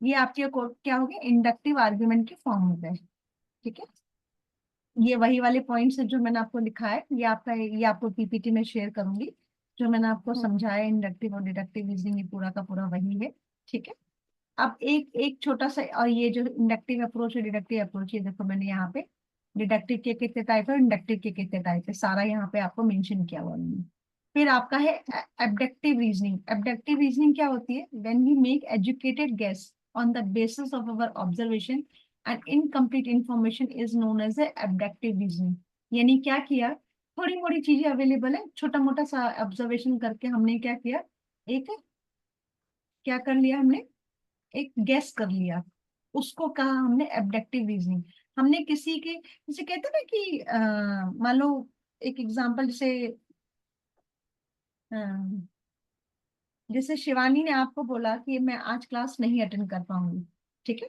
ये आपके क्या हो गया, इंडक्टिव आर्ग्यूमेंट के फॉर्म हो गए। ठीक है। ये वही वाले पॉइंट्स है जो मैंने आपको लिखा है, ये आपको पीपीटी में शेयर करूंगी। जो मैंने आपको हम्म, समझाया इंडक्टिव और डिडक्टिव रीजनिंग, ये पूरा का पूरा वही है। ठीक है। अब एक एक छोटा सा, और ये जो इंडक्टिव अप्रोच है डिडक्टिव अप्रोच, ये देखो मैंने यहाँ पे डिडक्टिव के कितने टाइप है, इंडक्टिव के कितने टाइप है, सारा यहाँ पे आपको मेंशन किया हुआ है। फिर आपका है एब्डक्टिव रीजनिंग। एब्डक्टिव रीजनिंग क्या होती है? When we make educated guess on the basis of our observation and incomplete information is known as abductive reasoning. यानी क्या किया, थोड़ी मोड़ी चीजें अवेलेबल है, छोटा मोटा सा ऑब्जर्वेशन करके हमने क्या किया, एक क्या कर लिया हमने, एक गेस कर लिया, उसको कहा हमने एब्डक्टिव रीजनिंग। हमने किसी के, जैसे कहते हैं ना कि मान लो एक एग्जांपल, अ, जैसे शिवानी ने आपको बोला कि मैं आज क्लास नहीं अटेंड कर पाऊंगी, ठीक है,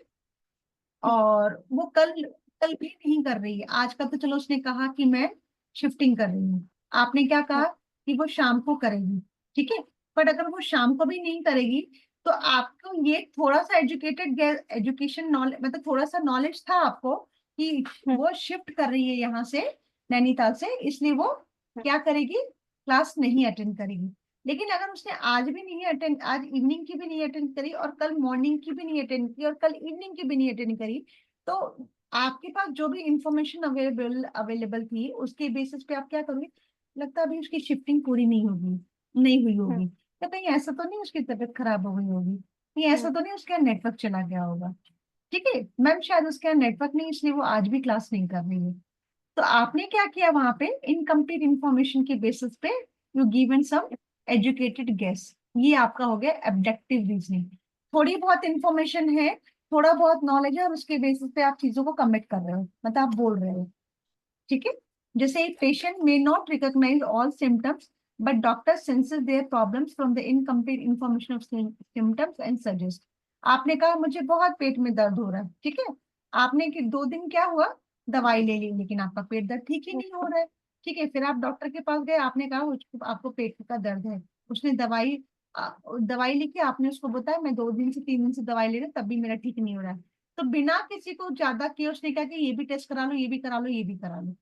और वो कल कल भी नहीं कर रही है। आज का तो चलो उसने कहा कि मैं शिफ्टिंग कर रही हूँ, आपने क्या कहा कि वो शाम को करेगी, ठीक है। बट अगर वो शाम को भी नहीं करेगी, तो आपको ये थोड़ा सा एजुकेशन नॉलेज, मतलब थोड़ा सा नॉलेज था आपको कि हम्म, वो शिफ्ट कर रही है यहाँ से, नैनीताल से, इसलिए वो हम्म, क्या करेगी, क्लास नहीं अटेंड करेगी। लेकिन अगर उसने आज भी नहीं अटेंड, आज इवनिंग की भी नहीं अटेंड करी, और कल मॉर्निंग की भी नहीं अटेंड की, और कल इवनिंग की भी नहीं अटेंड करी, तो आपके पास जो भी इंफॉर्मेशन अवेलेबल अवेलेबल थी उसके बेसिस पे आप क्या करोगे, लगता है अभी उसकी शिफ्टिंग पूरी नहीं होगी, नहीं हुई हम्म, होगी, तो कहीं ऐसा तो नहीं उसकी तबीयत खराब हो गई होगी, कहीं ऐसा हम्म, तो नहीं उसके यहाँ नेटवर्क चला गया होगा, ठीक है मैम, शायद उसके यहाँ नेटवर्क नहीं, इसलिए वो आज भी क्लास नहीं कर रही है। तो आपने क्या किया वहां पे, इनकम्प्लीट इंफॉर्मेशन के बेसिस पे you given some educated guess, ये आपका हो गया एब्डक्टिव रीजनिंग। थोड़ी बहुत इंफॉर्मेशन है, थोड़ा बहुत नॉलेज है, और उसके बेसिस पे आप चीजों को कमिट कर रहे हो, मतलब आप बोल रहे हो, ठीक है। जैसे एक patient may not recognise all symptoms, but doctor senses their problems from the incomplete information of symptoms and suggest. आपने कहा मुझे बहुत पेट में दर्द हो रहा है, ठीक है, आपने कि 2 दिन क्या हुआ, दवाई ले ली, लेकिन आपका पेट दर्द ठीक ही नहीं हो रहा है, ठीक है। फिर आप डॉक्टर के पास गए, आपने कहा आपको पेट का दर्द है, उसने दवाई लिखी, आपने उसको बताया मैं 2 दिन से 3 दिन से दवाई ले रहा हूँ, तब भी मेरा ठीक नहीं हो रहा है। तो बिना किसी को ज्यादा किए उसने कहा कि ये भी टेस्ट करा लो, ये भी करा लो, ये भी करा लो,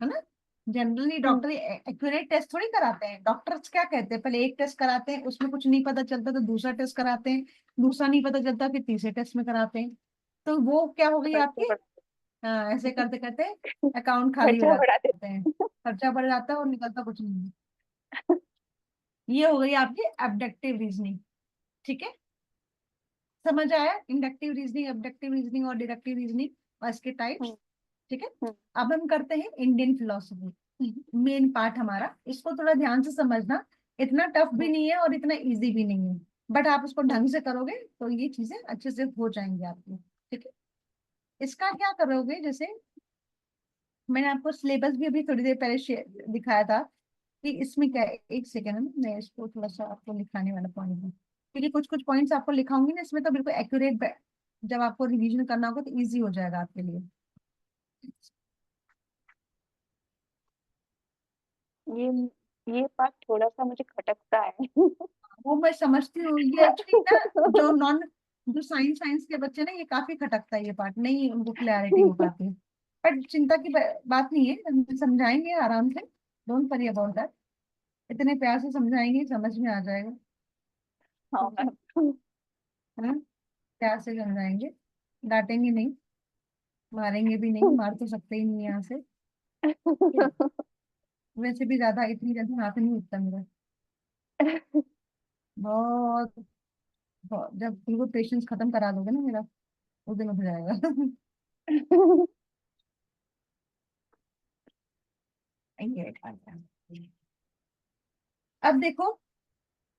है ना। जनरली हम्म, डॉक्टर एक्यूरेट टेस्ट थोड़ी कराते हैं, डॉक्टर्स क्या कहते हैं, पहले एक टेस्ट कराते हैं, उसमें कुछ नहीं पता चलता तो दूसरा टेस्ट कराते हैं, दूसरा नहीं पता चलता फिर तीसरे टेस्ट में कराते हैं। तो वो क्या हो गई खर्चा आपकी, बढ़ा ऐसे देते करते करते अकाउंट खाली हो खर्चा बढ़ा जाते हैं, देते। खर्चा बढ़ जाता है और निकलता कुछ नहीं है। ये हो गई आपकी एब्डक्टिव रीजनिंग, ठीक है। समझ आया इंडक्टिव रीजनिंग, एब्डक्टिव रीजनिंग और डिडक्टिव रीजनिंग और इसके टाइप्स, हम्म, ठीक है। हम्म, अब हम करते हैं इंडियन फिलोसफी, मेन पार्ट हमारा, इसको थोड़ा ध्यान से समझना, इतना टफ भी हम्म, नहीं है और इतना इजी भी नहीं है, बट आप उसको हम्म, ढंग से करोगे तो ये चीजें अच्छे से हो जाएंगी आपकी, ठीक है। इसका क्या करोगे, जैसे मैंने आपको सिलेबस भी अभी थोड़ी देर पहले दिखाया था, कि इसमें क्या है, एक सेकेंड है ना, मैं इसको थोड़ा सा आपको लिखाने वाला पॉइंट है, क्योंकि कुछ कुछ पॉइंट्स आपको लिखाऊंगी ना इसमें, तो बिल्कुल एक्यूरेट, जब आपको रिवीजन करना होगा तो इजी हो जाएगा आपके लिए। ये ये पार्ट थोड़ा सा मुझे खटकता है। वो मैं समझती हूँ, ये एक्चुअली ना, जो नॉन जो साइंस साइंस के बच्चे ना, ये काफी खटकता है ये पार्ट, नहीं उनको क्लैरिटी हो पाती है। पर चिंता की बात नहीं है, हम समझाएंगे आराम से, डोंट वरी अबाउट दैट, इतने प्यार से समझाएंगे समझ में आ जाएगा, हाँ ठीक है मैम। है ना, प्यार से समझाएंगे, डांटेंगे नहीं, मारेंगे भी नहीं, मार तो सकते ही नहीं यहाँ से, ठीक है? वैसे भी ज्यादा इतनी जल्दी हाथ नहीं उठता मेरा, बहुत, जब बिल्कुल पेशेंस खत्म करा दोगे ना मेरा, उस दिन उठ जाएगा। ये अब देखो,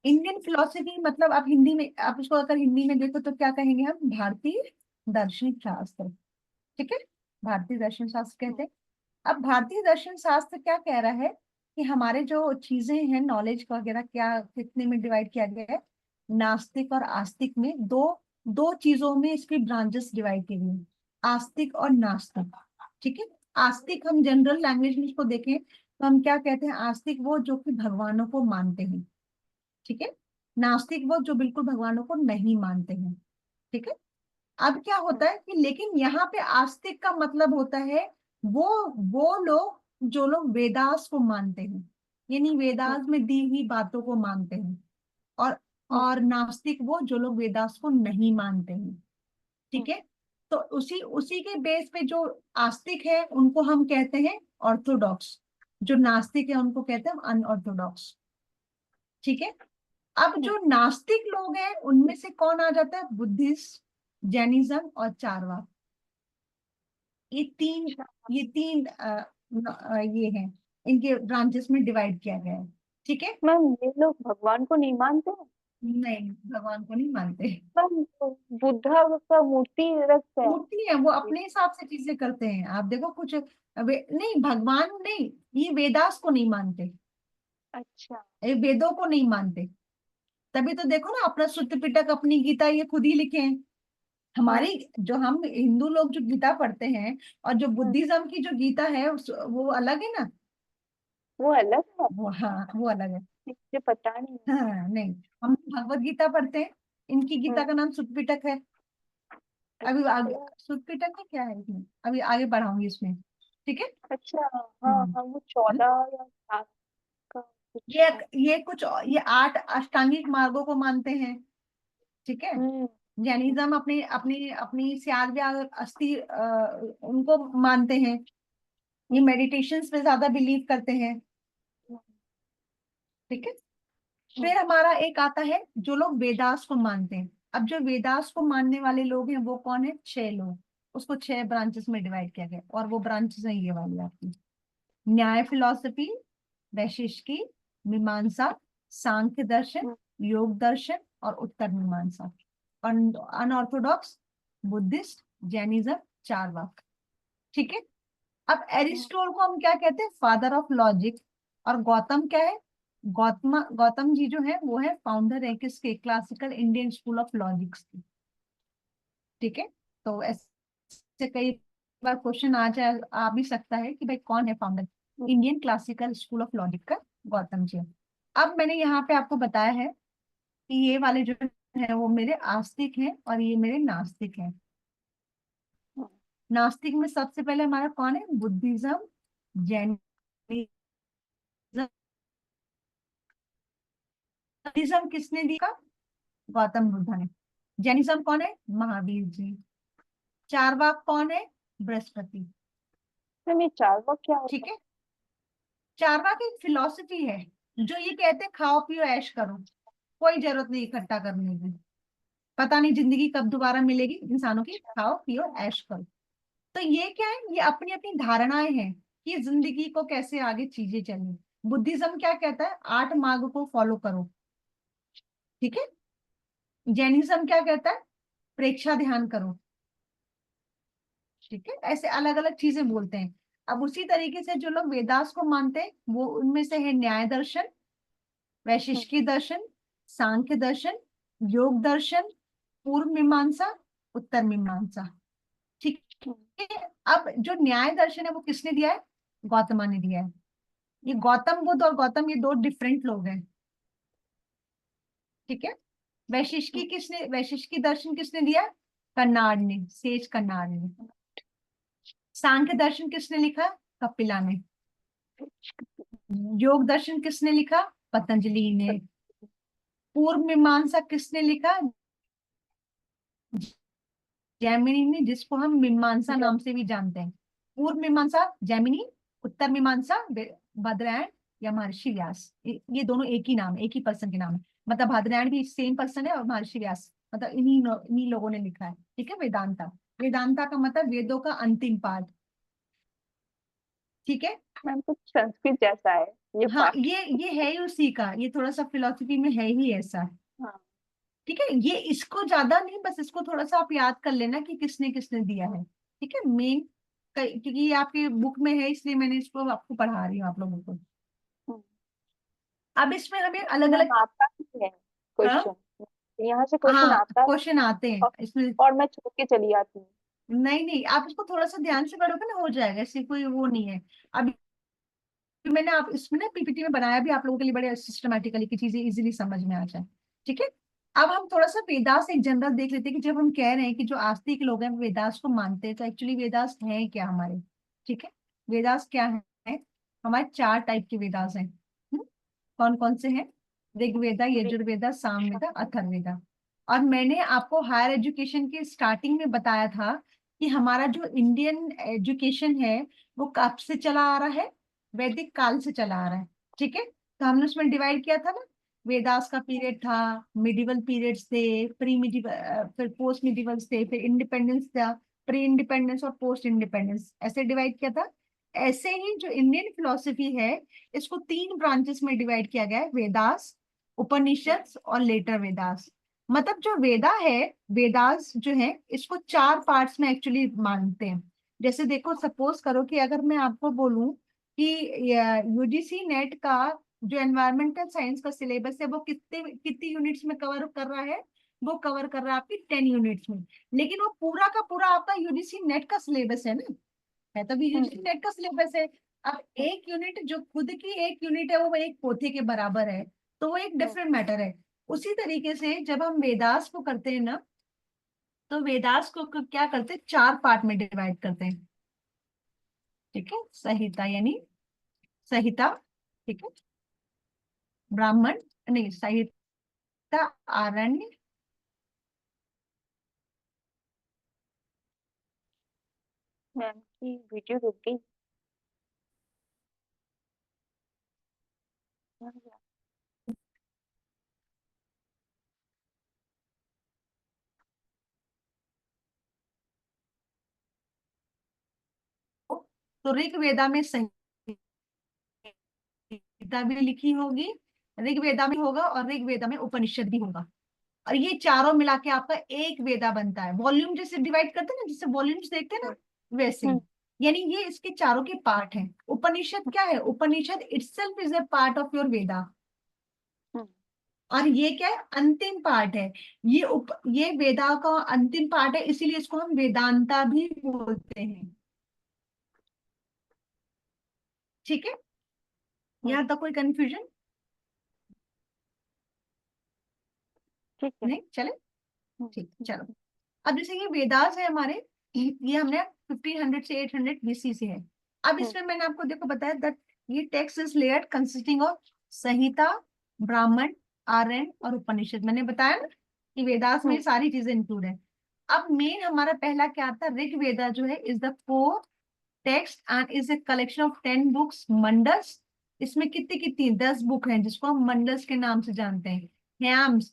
इंडियन फिलोसफी मतलब, आप हिंदी में, आप इसको अगर हिंदी में देखो तो क्या कहेंगे हम, भारतीय दर्शन शास्त्र, ठीक है, भारतीय दर्शन शास्त्र कहते हैं। अब भारतीय दर्शन शास्त्र क्या कह रहा है, कि हमारे जो चीजें हैं, नॉलेज वगैरह क्या कितने में डिवाइड किया गया है, नास्तिक और आस्तिक में, दो दो चीजों में इसकी ब्रांचेस डिवाइड की गई हैं, आस्तिक और नास्तिक, ठीक है। आस्तिक हम जनरल लैंग्वेज में इसको देखें तो हम क्या कहते हैं, आस्तिक वो जो कि भगवानों को मानते हैं, ठीक है। नास्तिक वो जो बिल्कुल भगवानों को नहीं मानते हैं, ठीक है। अब क्या होता है कि लेकिन यहाँ पे आस्तिक का मतलब होता है वो वो लोग जो लोग वेदास को मानते हैं, यानी हम्म, वेदास में दी हुई बातों को मानते हैं। और हम्म, और नास्तिक वो जो लोग वेदास को नहीं मानते हैं। हम्म, ठीक है। तो उसी उसी के बेस पे जो आस्तिक है उनको हम कहते हैं ऑर्थोडॉक्स, जो नास्तिक है उनको कहते हैं अनऑर्थोडॉक्स। ठीक है। अब हम्म, जो नास्तिक लोग हैं उनमें से कौन आ जाता है? बुद्धिस्ट, जैनिज्म और चारवाक। ये तीन अच्छा। ये तीन ये हैं, इनके ब्रांचेस में डिवाइड किया गया है। ठीक है। मैम ये लोग भगवान को नहीं मानते हैं? नहीं, भगवान को नहीं मानते। मैम तो बुद्धा का मूर्ति रखते हैं। मूर्ति है, वो अपने हिसाब से चीजें करते हैं। आप देखो कुछ नहीं, भगवान नहीं, ये वेदास को नहीं मानते, अच्छा। ये वेदों को नहीं मानते। तभी तो देखो ना, अपना शुद्ध पिटक अपनी गीता ये खुद ही लिखे हैं। हम्म, हमारी जो हम हिंदू लोग जो गीता पढ़ते हैं और जो हम्म, बुद्धिज्म की जो गीता है वो अलग है ना। वो अलग है? वो, हाँ, वो अलग है। मुझे पता नहीं है। हाँ, नहीं, हम भगवत गीता पढ़ते हैं, इनकी गीता हम्म, का नाम सुत पिटक है। अभी आगे अच्छा। सुत पिटक में क्या है इसमें, अभी आगे बढ़ाऊंगी इसमें। ठीक है। अच्छा। हाँ हम्म। हाँ, वो 14 या 7 का कुछ ये है। ये कुछ ये 8 अष्टांगिक मार्गों को मानते हैं। ठीक है। हम्म, जैनिज्म अपनी अपनी अपनी स्याद व्याग अस्थि उनको मानते हैं। ये हम्म, मेडिटेशंस पे ज्यादा बिलीव करते हैं। हम्म, ठीक है। हम्म, फिर हमारा एक आता है जो लोग वेदास को मानते हैं। अब जो वेदास को मानने वाले लोग हैं वो कौन है? 6 लोग। उसको 6 ब्रांचेस में डिवाइड किया गया और वो ब्रांचेस है ये वाली आपकी: न्याय फिलॉसफी, वैशिष्टि, मीमांसा, सांख्य दर्शन, हम्म, योग दर्शन और उत्तर मीमांसा। और अनऑर्थोडॉक्स, बुद्धिस्ट, जैनिज्म, चारवाक। ठीक है। अब हम्म, एरिस्टोल को हम क्या कहते हैं? Father of logic. और गौतम क्या है? गौतम जी जो है वो है फाउंडर है किसके? Classical Indian school of logics की। ठीक है। तो ऐसे कई बार क्वेश्चन आ भी सकता है कि भाई कौन है founder? Hmm, Indian classical school of logic का गौतम जी है। अब मैंने यहाँ पे आपको बताया है कि ये वाले जो है वो मेरे आस्तिक हैं और ये मेरे नास्तिक हैं। हम्म, नास्तिक में सबसे पहले हमारा कौन है? Buddhism, Jainism. बुद्धिज्म किसने दिया? गौतम बुद्ध ने। जैनिज्म कौन है? महावीर जी। चारवाक कौन है? बृहस्पति। मैम ये 4 क्या होता ठीक है? है। चारवाक एक फिलॉसफी है जो ये कहते हैं खाओ पियो ऐश करो, कोई जरूरत नहीं इकट्ठा करने की। पता नहीं जिंदगी कब दोबारा मिलेगी इंसानों की, अच्छा। खाओ पियो ऐश करो। तो ये क्या है? ये अपनी अपनी धारणाएं हैं कि जिंदगी को कैसे आगे चीजें चलें। बुद्धिज्म क्या कहता है? 8 मार्ग को फॉलो करो। ठीक है। जैनिज्म क्या कहता है? प्रेक्षा ध्यान करो। ठीक है। ऐसे अलग अलग चीजें बोलते हैं। अब उसी तरीके से जो लोग वेदास को मानते हैं वो उनमें से है न्याय दर्शन, हम्म, वैशिष्टि दर्शन, सांख्य दर्शन, योग दर्शन, पूर्व मीमांसा, उत्तर मीमांसा। ठीक हम्म, है। अब जो न्याय दर्शन है वो किसने दिया है? गौतमा ने दिया है। ये गौतम बुद्ध और गौतम ये 2 डिफरेंट लोग हैं। ठीक है। हम्म, वैशिष्टि दर्शन किसने दिया? कन्नाड ने, सेज कन्नाड ने। सांख्य दर्शन किसने लिखा? कपिला ने। योग दर्शन किसने लिखा? पतंजलि ने। पूर्व मीमांसा किसने लिखा? जैमिनी ने, जिसको हम मीमांसा जब। नाम से भी जानते हैं। पूर्व मीमांसा जैमिनी, उत्तर मीमांसा भद्रायण या महर्षि व्यास। ये दोनों एक ही नाम है, एक ही पर्सन के नाम है। मतलब भद्रायण भी सेम पर्सन है और महर्षि व्यास मतलब इन्हीं लोगों ने लिखा है। ठीक है। वेदांता, वेदांता का मतलब वेदों का अंतिम पाठ। ठीक है। मैम कुछ संस्कृत जैसा है ये हाँ, पाठ। ये है ही उसी का, ये थोड़ा सा फिलोसफी में है ही ऐसा। हाँ। ठीक है। ये इसको ज्यादा नहीं, बस इसको थोड़ा सा आप याद कर लेना कि किसने किसने दिया है। ठीक है। मेन क्योंकि ये आपकी बुक में है इसलिए मैंने इसको आपको पढ़ा रही हूँ आप लोगों को। हम्म, अब इसमें हमें अलग मैम अलग। आता ही है हाँ, क्वेश्चन, यहाँ से क्वेश्चन हाँ, आता है। क्वेश्चन आते हैं और, इसमें। और मैं छोड़ के चली आती हूँ। नहीं नहीं, आप इसको थोड़ा सा ध्यान से पढ़ोगे ना हो जाएगा, ऐसी कोई वो नहीं है। अब मैंने आप इसमें ना पीपीटी में बनाया भी आप लोगों के लिए बड़े सिस्टमेटिकली की चीजें इजीली समझ में आ जाए। ठीक है। अब हम थोड़ा सा वेदास एक जनरल देख लेते हैं कि जब हम कह रहे हैं कि जो आस्तिक लोग हैं वो वेदास को मानते हैं, तो एक्चुअली वेदास है क्या हमारे। ठीक है, वेदास क्या है। हमारे 4 टाइप के वेदास हैं। कौन कौन से हैं। ऋग्वेदा, ऋग, यजुर्वेदा, सामवेदा, साम, अथर्ववेदा। और मैंने आपको हायर एजुकेशन के स्टार्टिंग में बताया था कि हमारा जो इंडियन एजुकेशन है वो कब से चला आ रहा है, वैदिक काल से चला आ रहा है। ठीक है, तो हमने उसमें डिवाइड किया था ना, वेदास का पीरियड था, मिडिवल पीरियड्स थे, प्री मिडिवल, फिर पोस्ट मिडिवल्स थे, फिर इंडिपेंडेंस था, प्री इंडिपेंडेंस और पोस्ट इंडिपेंडेंस, ऐसे डिवाइड किया था। ऐसे ही जो इंडियन फिलोसफी है इसको 3 ब्रांचेस में डिवाइड किया गया है, वेदास, उपनिषद और लेटर वेदास। मतलब जो वेदा है, वेदास जो है इसको 4 पार्ट्स में एक्चुअली मानते हैं। जैसे देखो, सपोज करो कि अगर मैं आपको बोलूं कि यूजीसी नेट का जो एनवायरमेंटल साइंस का सिलेबस है वो कितने कितनी यूनिट्स में कवर कर रहा है, वो कवर कर रहा है आपकी 10 यूनिट्स में। लेकिन वो पूरा का पूरा आपका यूजीसी नेट का सिलेबस है ना, है तो यूजीसी नेट का सिलेबस है। अब एक यूनिट जो खुद की एक यूनिट है वो एक पोथे के बराबर है, तो वो एक डिफरेंट मैटर है। उसी तरीके से जब हम वेदास को करते हैं ना, तो वेदास को क्या करते हैं, 4 पार्ट में डिवाइड करते हैं। ठीक है, संहिता यानी संहिता, ठीक है, ब्राह्मण, नहीं संहिता, आरण्य। मैम की वीडियो रुक गई। तो ऋग्वेदा में संहिता भी लिखी होगी, ऋग्वेदा में होगा, और ऋग्वेदा में उपनिषद भी होगा। और ये चारों मिला के आपका एक वेदा बनता है। वॉल्यूम जैसे डिवाइड करते हैं ना, जैसे वॉल्यूम्स देखते हैं ना, वैसे ही। हम्म, यानी ये इसके चारों के पार्ट हैं। उपनिषद क्या है, Upanishad itself is a part of your Veda. हम्म, और ये क्या है, अंतिम पार्ट है। ये वेदा का अंतिम पार्ट है, इसीलिए इसको हम वेदांता भी बोलते हैं। ठीक है, हम्म, यहाँ तक कोई कंफ्यूजन ठीक है। नहीं, चले। हम्म, ठीक, हम्म, चलो। अब जैसे ये वेदास है हमारे, ये हमने 1500 से 800 बीसी से है। अब हम्म, इसमें मैंने आपको देखो बताया दैट ये text is layered consisting of Samhita, Brahmana, आर्यन और उपनिषद। मैंने बताया ना कि वेदास में ये हम्म, सारी चीजें इंक्लूड है। अब मेन हमारा पहला क्या आता है, ऋग वेदा जो है is the four text and is a collection of 10 books mandals. इसमें कितनी कितनी 10 बुक हैं जिसको हम मंडल्स के नाम से जानते हैं। ह्याम्स,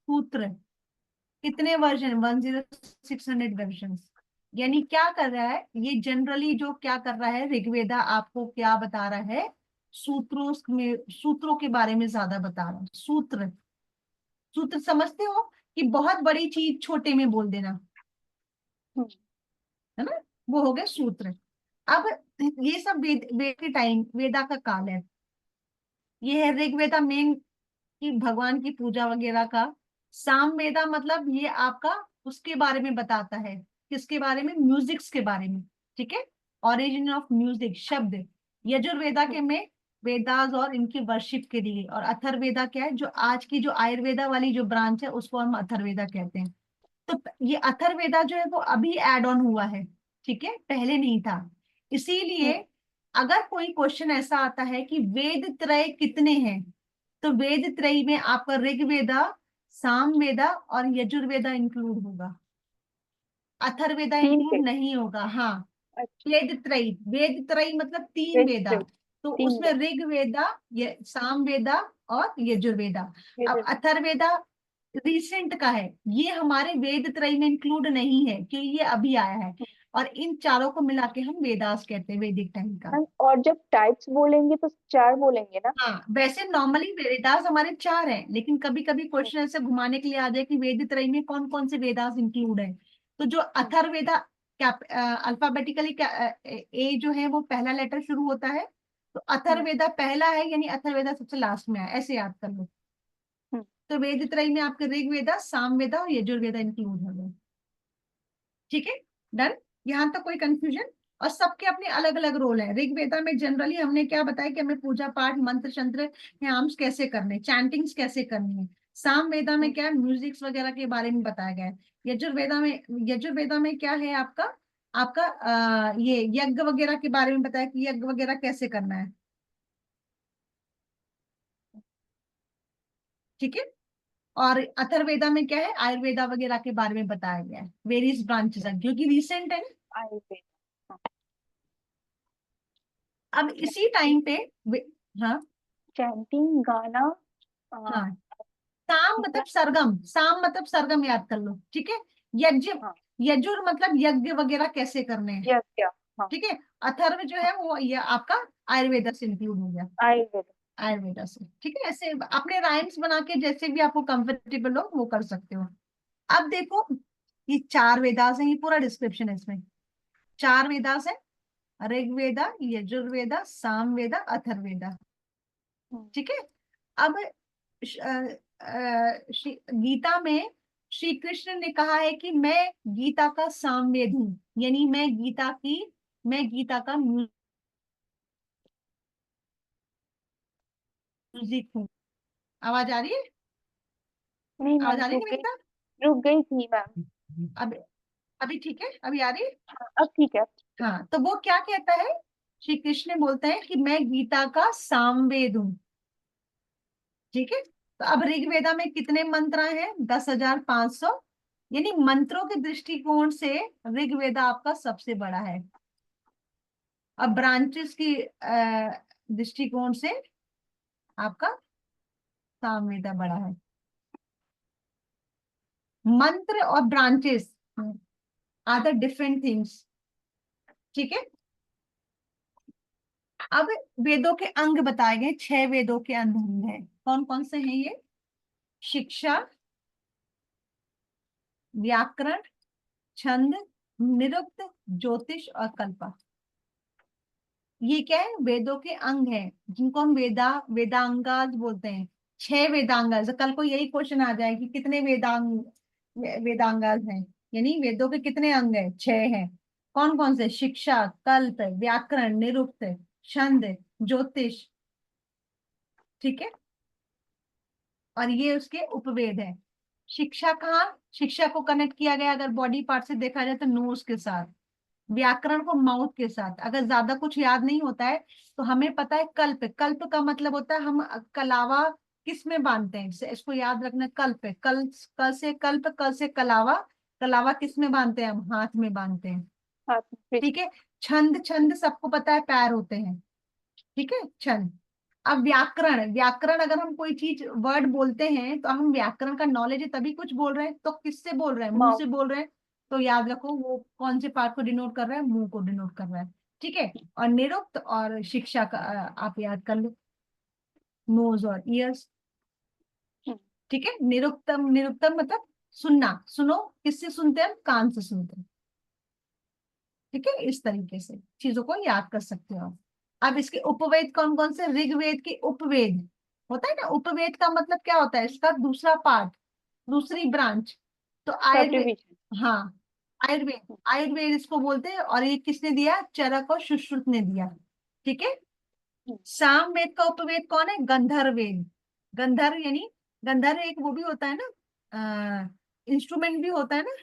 सूत्र, कितने वर्जन, 10600 वर्जन। यानी क्या कर रहा है ये, जनरली जो क्या कर रहा है ऋग्वेदा, आपको क्या बता रहा है, सूत्रों में, सूत्रों के बारे में ज्यादा बता रहा है। सूत्र, सूत्र समझते हो कि बहुत बड़ी चीज छोटे में बोल देना, हम्म, है ना, वो हो गया सूत्र। अब ये सब वेद, वेद के टाइम, वेदा का काल है। ये है ऋग्वेदा मेन कि भगवान की पूजा वगैरह का। सामवेदा मतलब ये आपका उसके बारे में बताता है, किसके बारे में, म्यूजिक्स के बारे में। ठीक है, ओरिजिन ऑफ म्यूजिक शब्द। यजुर्वेदा के में वेदास और इनकी वर्शिप के लिए। और अथर्ववेदा क्या है, जो आज की जो आयुर्वेदा वाली जो ब्रांच है उसको हम अथर्ववेदा कहते हैं। तो ये अथर्ववेदा जो है वो अभी एड ऑन हुआ है, ठीक है, पहले नहीं था। इसीलिए हम्म, अगर कोई क्वेश्चन ऐसा आता है कि वेद त्रय कितने हैं, तो वेद त्रयी में आपका ऋग्वेदा, सामवेदा और यजुर्वेदा इंक्लूड होगा, अथर्ववेदा तीन इंक्लूड पे। नहीं होगा। हाँ, अच्छा। वेद त्रयी मतलब 3 वेद वेदा। त्रय, तो तीन उसमें वेद। ऋग्वेदा, ये सामवेदा और यजुर्वेदा। अब यजुर्वेद। अथर्ववेदा रिसेंट का है, ये हमारे वेद त्रयी में इंक्लूड नहीं है क्योंकि ये अभी आया है। और इन चारों को मिला के हम वेदास कहते हैं, वैदिक टाइम का। मैम और जब टाइप्स बोलेंगे तो चार बोलेंगे ना? हाँ, वैसे नॉर्मली वेदास हमारे 4 हैं, लेकिन कभी कभी हम्म, क्वेश्चन ऐसे घुमाने के लिए आ जाए कि वेद त्रयी में कौन कौन से वेदास इंक्लूड है। तो जो हम्म, अथर्ववेदा, क्या अल्फाबेटिकली ए जो है वो पहला लेटर शुरू होता है, तो हम्म, अथर्ववेदा पहला है, यानी अथर्ववेदा सबसे लास्ट में है, ऐसे याद कर लो। हम्म, तो वेद त्रयी में आपके ऋग्वेदा, सामवेदा और यजुर्वेदा इंक्लूड हो गए। ठीक है, डन। यहाँ तक कोई कंफ्यूजन। और सबके अपने अलग अलग रोल है। ऋग्वेदा में जनरली हमने क्या बताया कि हमें पूजा पाठ, मंत्र शंत्र, याम्स कैसे करने, चैंटिंग्स कैसे करनी है। सामवेदा में क्या है, म्यूजिक्स वगैरह के बारे में बताया गया है। यजुर्वेदा में क्या है आपका, आपका ये यज्ञ वगैरह के बारे में बताया कि यज्ञ वगैरह कैसे करना है। ठीक है। और अथर्ववेदा में क्या है, आयुर्वेदा वगैरह के बारे में बताया गया है, वेरियस ब्रांचेस हैं क्योंकि रिसेंट है ना। आयुर्वेद। हाँ, अब इसी टाइम पे हाँ चैंटिंग गाना। हाँ। हाँ, साम मतलब। मतलब सरगम, साम मतलब सरगम याद कर लो, ठीक है। यज्ञ, हाँ। यजुर मतलब यज्ञ वगैरह कैसे करने हैं, यस क्या। हाँ। ठीक है। अथर्व जो है वो ये आपका आयुर्वेदा से इंक्लूड हो गया, आयुर्वेद। आयुर्वेदा से, ठीक है। ऐसे अपने राइम्स बना के जैसे भी आपको कंफर्टेबल हो वो कर सकते हो। अब देखो, ये चार वेदास हैं, ये पूरा डिस्क्रिप्शन है इसमें। चार वेदास है, ऋग्वेदा, यजुर्वेदा, सामवेदा, अथर्ववेदा, हम्म। ठीक है। अब गीता में श्री कृष्ण ने कहा है कि मैं गीता का सामवेद हूँ, यानी मैं गीता का म्यूजिक हूँ। आवाज आ रही है, नहीं आवाज मैम, आ रही है निकिता? रुक गई थी मैम। अब अभी ठीक है, अभी आ रही है। हाँ, अब ठीक है। हाँ, तो वो क्या कहता है, श्री कृष्ण बोलते हैं कि मैं गीता का सामवेद हूँ, ठीक है। तो अब ऋग्वेदा में कितने मंत्र हैं, 10,500, यानी मंत्रों के दृष्टिकोण से ऋग्वेदा आपका सबसे बड़ा है। अब ब्रांचेस की दृष्टिकोण से आपका सामवेदा बड़ा है। मंत्र और branches are the different things, ठीक है। अब वेदों के अंग बताए गए, 6 वेदों के अंग हैं, कौन कौन से हैं ये, शिक्षा, व्याकरण, छंद, निरुक्त, ज्योतिष और कल्प। ये क्या है, वेदों के अंग हैं जिनको हम वेदांगाज बोलते हैं। 6 वेदांगाज, कल को यही क्वेश्चन आ जाए कि कितने वेदांगाज हैं, यानी वेदों के कितने अंग हैं, 6 हैं। कौन कौन से, शिक्षा, कल्प, व्याकरण, निरुक्त, छंद, ज्योतिष, ठीक है। और ये उसके उपवेद है। शिक्षा कहाँ, शिक्षा को कनेक्ट किया गया अगर बॉडी पार्ट से देखा जाए तो नोज के साथ, व्याकरण को माउथ के साथ। अगर ज्यादा कुछ याद नहीं होता है तो हमें पता है कल्प, कल्प का मतलब होता है हम कलावा किस में बांधते हैं, इसको याद रखना। कल्प, कल से कल्प, कल से कलावा, कलावा किस में बांधते हैं, हम हाथ में बांधते हैं, हाथ में। ठीक है। छंद, छंद सबको पता है पैर होते हैं, ठीक है, छंद। अब व्याकरण, व्याकरण अगर हम कोई चीज वर्ड बोलते हैं तो हम व्याकरण का नॉलेज है तभी कुछ बोल रहे हैं, तो किससे बोल रहे हैं, मुंह माउथ। से बोल रहे हैं। तो याद रखो वो कौन से पार्ट को डिनोट कर रहा है, मुंह को डिनोट कर रहा है, ठीक है। और निरुक्त और शिक्षा का आप याद कर लो, नोज और ईयर्स, ठीक है। निरुक्तम, निरुक्तम मतलब सुनना, सुनो किससे सुनते हैं हम, कान से सुनते हैं, ठीक है। इस तरीके से चीजों को याद कर सकते हो आप। अब इसके उपवेद कौन कौन से, ऋग्वेद के उपवेद होता है ना, उपवेद का मतलब क्या होता है, इसका दूसरा पार्ट, दूसरी ब्रांच। तो सब आयुर्वेद, डिवीजन। हाँ, आयुर्वेद, आयुर्वेद इसको बोलते हैं। और ये किसने दिया, चरक और सुश्रुत ने दिया, ठीक है। सामवेद का उपवेद कौन है, गंधर्ववेद। गंधर्व यानी, गंधर्व एक वो भी होता है ना, इंस्ट्रूमेंट भी होता है ना।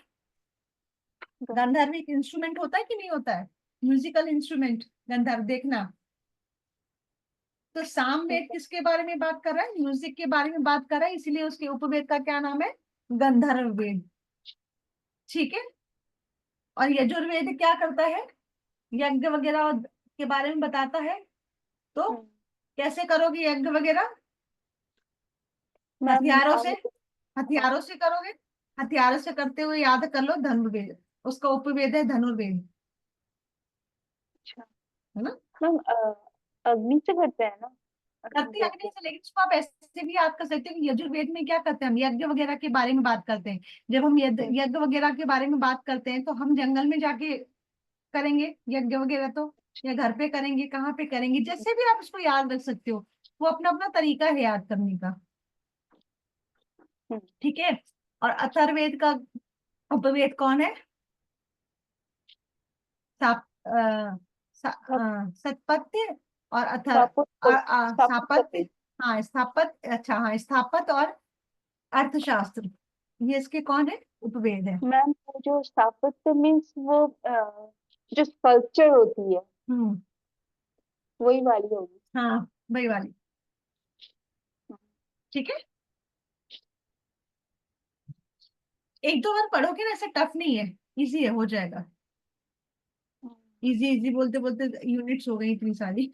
गंधर्व एक इंस्ट्रूमेंट होता है कि नहीं होता है, म्यूजिकल इंस्ट्रूमेंट, गंधर्व देखना। तो सामवेद किसके बारे में बात कर रहा है, म्यूजिक के बारे में बात कर रहा है, इसीलिए उसके उपवेद का क्या नाम है, गंधर्व वेद, ठीक है। और यजुर्वेद क्या करता है, यज्ञ वगैरह के बारे में बताता है। तो कैसे करोगे यज्ञ वगैरह, मैम हथियारों से, हमको। हाँ। हथियारों से करोगे, हथियारों से करते हुए याद कर लो धनुर्वेद, उसका उपवेद है धनुर्वेद, अच्छा। है ना। मैम अग्नि से करते हैं ना, करती यज्ञ। आग्नेय से, लेकिन इसको आप ऐसे भी याद कर सकते हो कि यजुर्वेद में क्या करते हैं, हम यज्ञ वगैरह के बारे में बात करते हैं। जब हम यज्ञ वगैरह के बारे में बात करते हैं तो हम जंगल में जाके करेंगे यज्ञ वगैरह, तो या घर पे करेंगे, कहाँ पे करेंगे, जैसे भी आप इसको याद रख सकते हो। वो अपना अपना तरीका है याद करने का, ठीक है। और अथर्ववेद का उपवेद कौन है, साप सतपत्य और सापुत। सापुत सापत्य, सती। हाँ स्थापत्य, अच्छा हाँ स्थापत और अर्थशास्त्र, ये इसके कौन है, उपवेद है। मैम वो जो स्थापत्य मीन्स वो जो स्कल्पचर होती है हम्म। वही वाली होगी। हाँ, वही वाली। ठीक है, एक दो बार पढ़ोगे ना, ऐसे टफ नहीं है, इजी है, हो जाएगा। इजी इजी बोलते बोलते यूनिट्स हो गई इतनी सारी।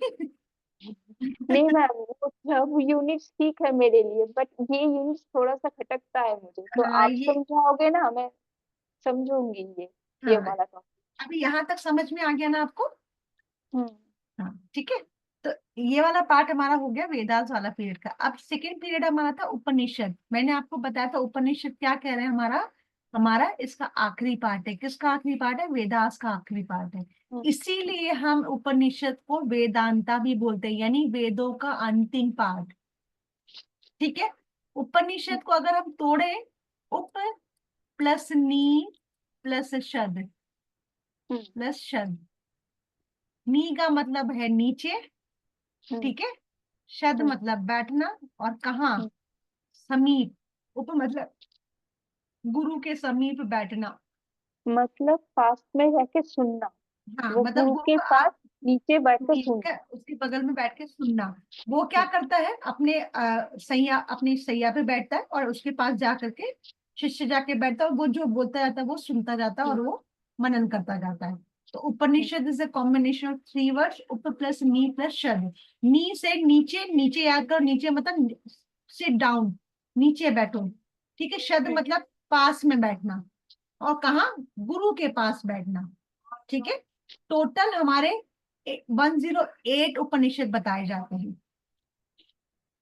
नहीं मैम वो यूनिट्स ठीक है मेरे लिए, बट ये यूनिट्स थोड़ा सा खटकता है मुझे, तो हाँ आप ये, समझाओगे ना, मैं समझूंगी ये हाँ वाला टॉपिक। अभी यहाँ तक समझ में आ गया ना आपको। हम्म। हाँ ठीक है, तो ये वाला पार्ट हमारा हो गया वेदांत वाला पीरियड का। अब सेकेंड पीरियड हमारा था उपनिषद। मैंने आपको बताया था उपनिषद क्या कह रहे हैं, हमारा हमारा इसका आखिरी पार्ट है। किसका आखिरी पार्ट है, वेदास का आखिरी पार्ट है। हम्म। इसीलिए हम उपनिषद को वेदांता भी बोलते हैं, यानी वेदों का अंतिम पार्ट। ठीक है, उपनिषद को अगर हम तोड़े, उप प्लस नी प्लस शद हम्म। प्लस शद। नी का मतलब है नीचे, हम्म। ठीक है, शद हम्म। मतलब बैठना, और कहाँ, हम्म। समीप। उप मतलब गुरु के समीप बैठना। मतलब पास में रह के सुनना, हाँ वो मतलब गुरु गुरु के का पास आप नीचे बैठ के नीचे सुनना। उसके बगल में बैठ के सुनना। वो क्या हम्म। करता है, अपने सैया, अपनी सैया पे बैठता है और उसके पास जा करके, शिष्य जाके बैठता है, और वो जो बोलता जाता है वो सुनता जाता है, हम्म। और वो मनन करता जाता है। तो हम्म। Upanishad is a combination of three words, उप प्लस नी प्लस शद। नी से नीचे, नीचे याद करो, नीचे मतलब सिट डाउन, नीचे बैठो। ठीक है, शद हम्म। मतलब पास में बैठना, और कहाँ, गुरु के पास बैठना। ठीक है, टोटल हमारे 108 उपनिषद बताए जाते हैं।